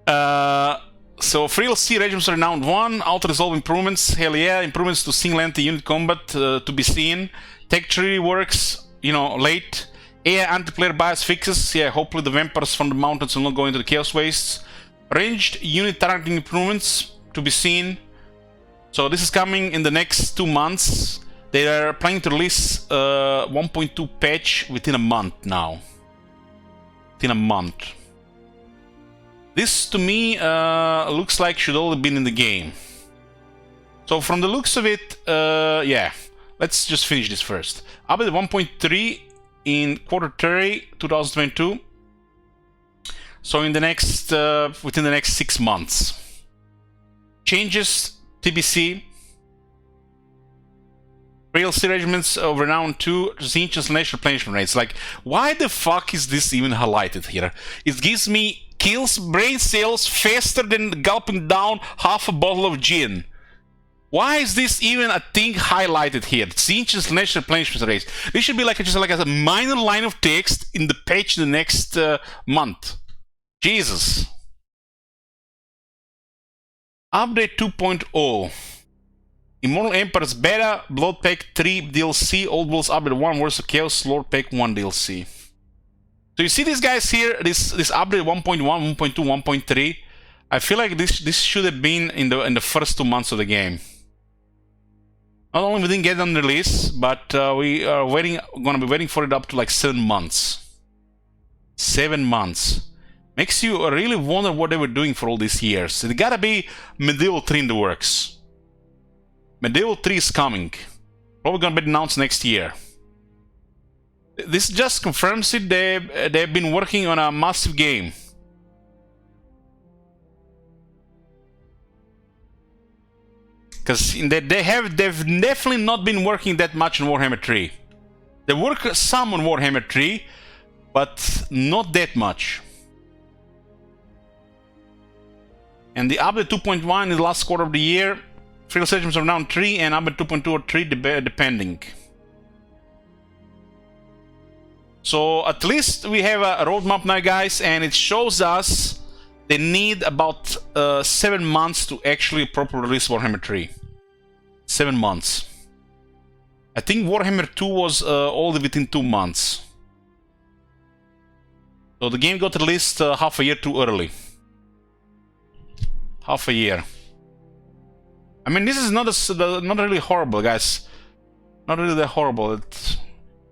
So Frill C Regiments Renowned 1, Autoresolve Improvements, hell yeah, improvements to single entity unit combat to be seen. Tech tree works, you know, late. AI anti-player bias fixes, yeah, hopefully the vampires from the mountains will not go into the chaos wastes. Ranged unit targeting improvements to be seen. So this is coming in the next 2 months. They are planning to release 1.2 patch within a month now. Within a month. This to me looks like should all have been in the game. So from the looks of it, yeah. Let's just finish this first. Update 1.3 in quarter 3, 2022. So in the next, within the next 6 months. Changes, TBC. Real C Regiments of Renown 2, Zinch Translation Replenishment Rates. Like, why the fuck is this even highlighted here? It gives me kills brain cells faster than gulping down half a bottle of gin. Why is this even a thing highlighted here? Zinch Translation Replenishment Rates. This should be like just like a minor line of text in the page the next month. Jesus. Update 2.0. Immortal Empires Beta, Blood Pack 3 DLC, Old Wolves Update 1 Wars of Chaos, Lord Pack 1 DLC. So you see these guys here, this update 1.1, 1.2, 1.3. I feel like this should have been in the first 2 months of the game. Not only we didn't get it on release, but we are gonna be waiting for it up to like 7 months. 7 months. Makes you really wonder what they were doing for all these years. It gotta be Medieval 3 in the works. Medieval 3 is coming. Probably gonna be announced next year. This just confirms it. They've been working on a massive game. Because they've definitely not been working that much on Warhammer 3. They work some on Warhammer 3, but not that much. And the update 2.1 in the last quarter of the year, Free Regiments are now 3, and update 2.2 or 3 depending. So at least we have a roadmap now, guys, and it shows us they need about 7 months to actually properly release Warhammer 3. 7 months. I think Warhammer 2 was only within 2 months. So the game got released half a year too early. Half a year. I mean, this is not really horrible, guys. Not really that horrible.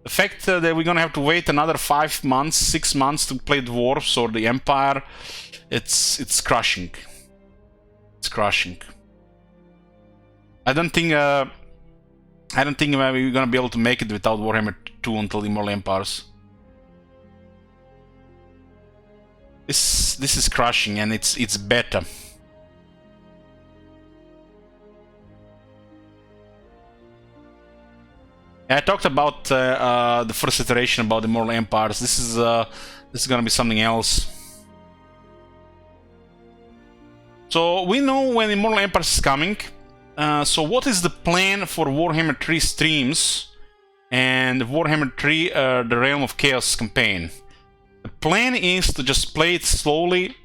The fact that we're gonna have to wait another 5 months, 6 months to play Dwarfs or the Empire, it's crushing. It's crushing. I don't think we're gonna be able to make it without Warhammer 2 until Immortal Empires. This is crushing, and it's better. I talked about the first iteration about the Immortal Empires. This is gonna be something else. So we know when Immortal Empires is coming. So what is the plan for Warhammer 3 streams and Warhammer 3 The Realm of Chaos campaign? The plan is to just play it slowly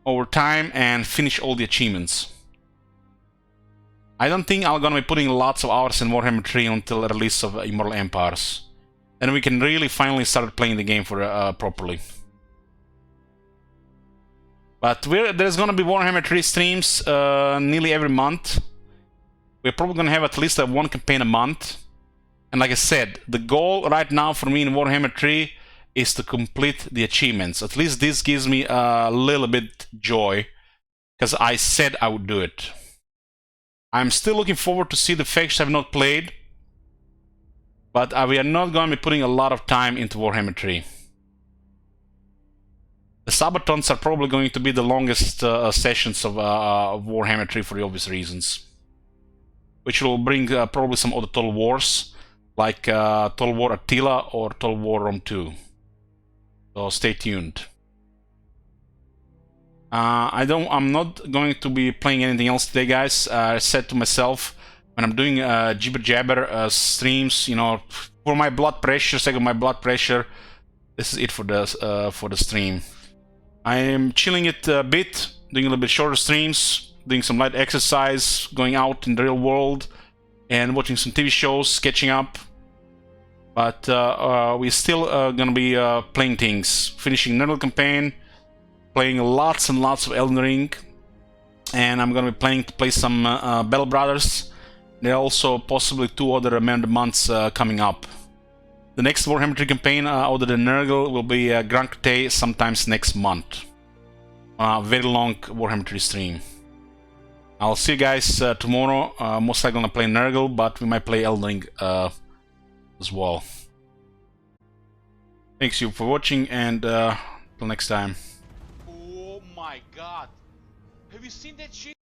over time and finish all the achievements. I don't think I'm gonna be putting lots of hours in Warhammer 3 until the release of Immortal Empires. Then we can really finally start playing the game for properly. But there's gonna be Warhammer 3 streams nearly every month. We're probably gonna have at least one campaign a month. And like I said, the goal right now for me in Warhammer 3 is to complete the achievements. At least this gives me a little bit joy, because I said I would do it. I'm still looking forward to see the factions I've not played, but we are not going to be putting a lot of time into Warhammer 3. The Sabatons are probably going to be the longest sessions of Warhammer 3 for the obvious reasons, which will bring probably some other Total Wars, like Total War Attila or Total War Rome 2. So stay tuned. I'm not going to be playing anything else today, guys. I said to myself, when I'm doing Jibber Jabber streams, you know, for my blood pressure, sake of my blood pressure, this is it for the stream. I am chilling it a bit, doing a little bit shorter streams, doing some light exercise, going out in the real world, and watching some TV shows, catching up. But we're still gonna be playing things, finishing Nerdle campaign, playing lots and lots of Elden Ring, and I'm gonna be planning to play some Bell Brothers. There are also possibly 2 other Amanda months coming up. The next Warhammer 3 campaign, other than Nurgle, will be Grand Crusade sometimes next month. Very long Warhammer 3 stream. I'll see you guys tomorrow. Most likely gonna play Nurgle, but we might play Elden Ring as well. Thanks you for watching, and till next time. Oh my god. Have you seen that shit?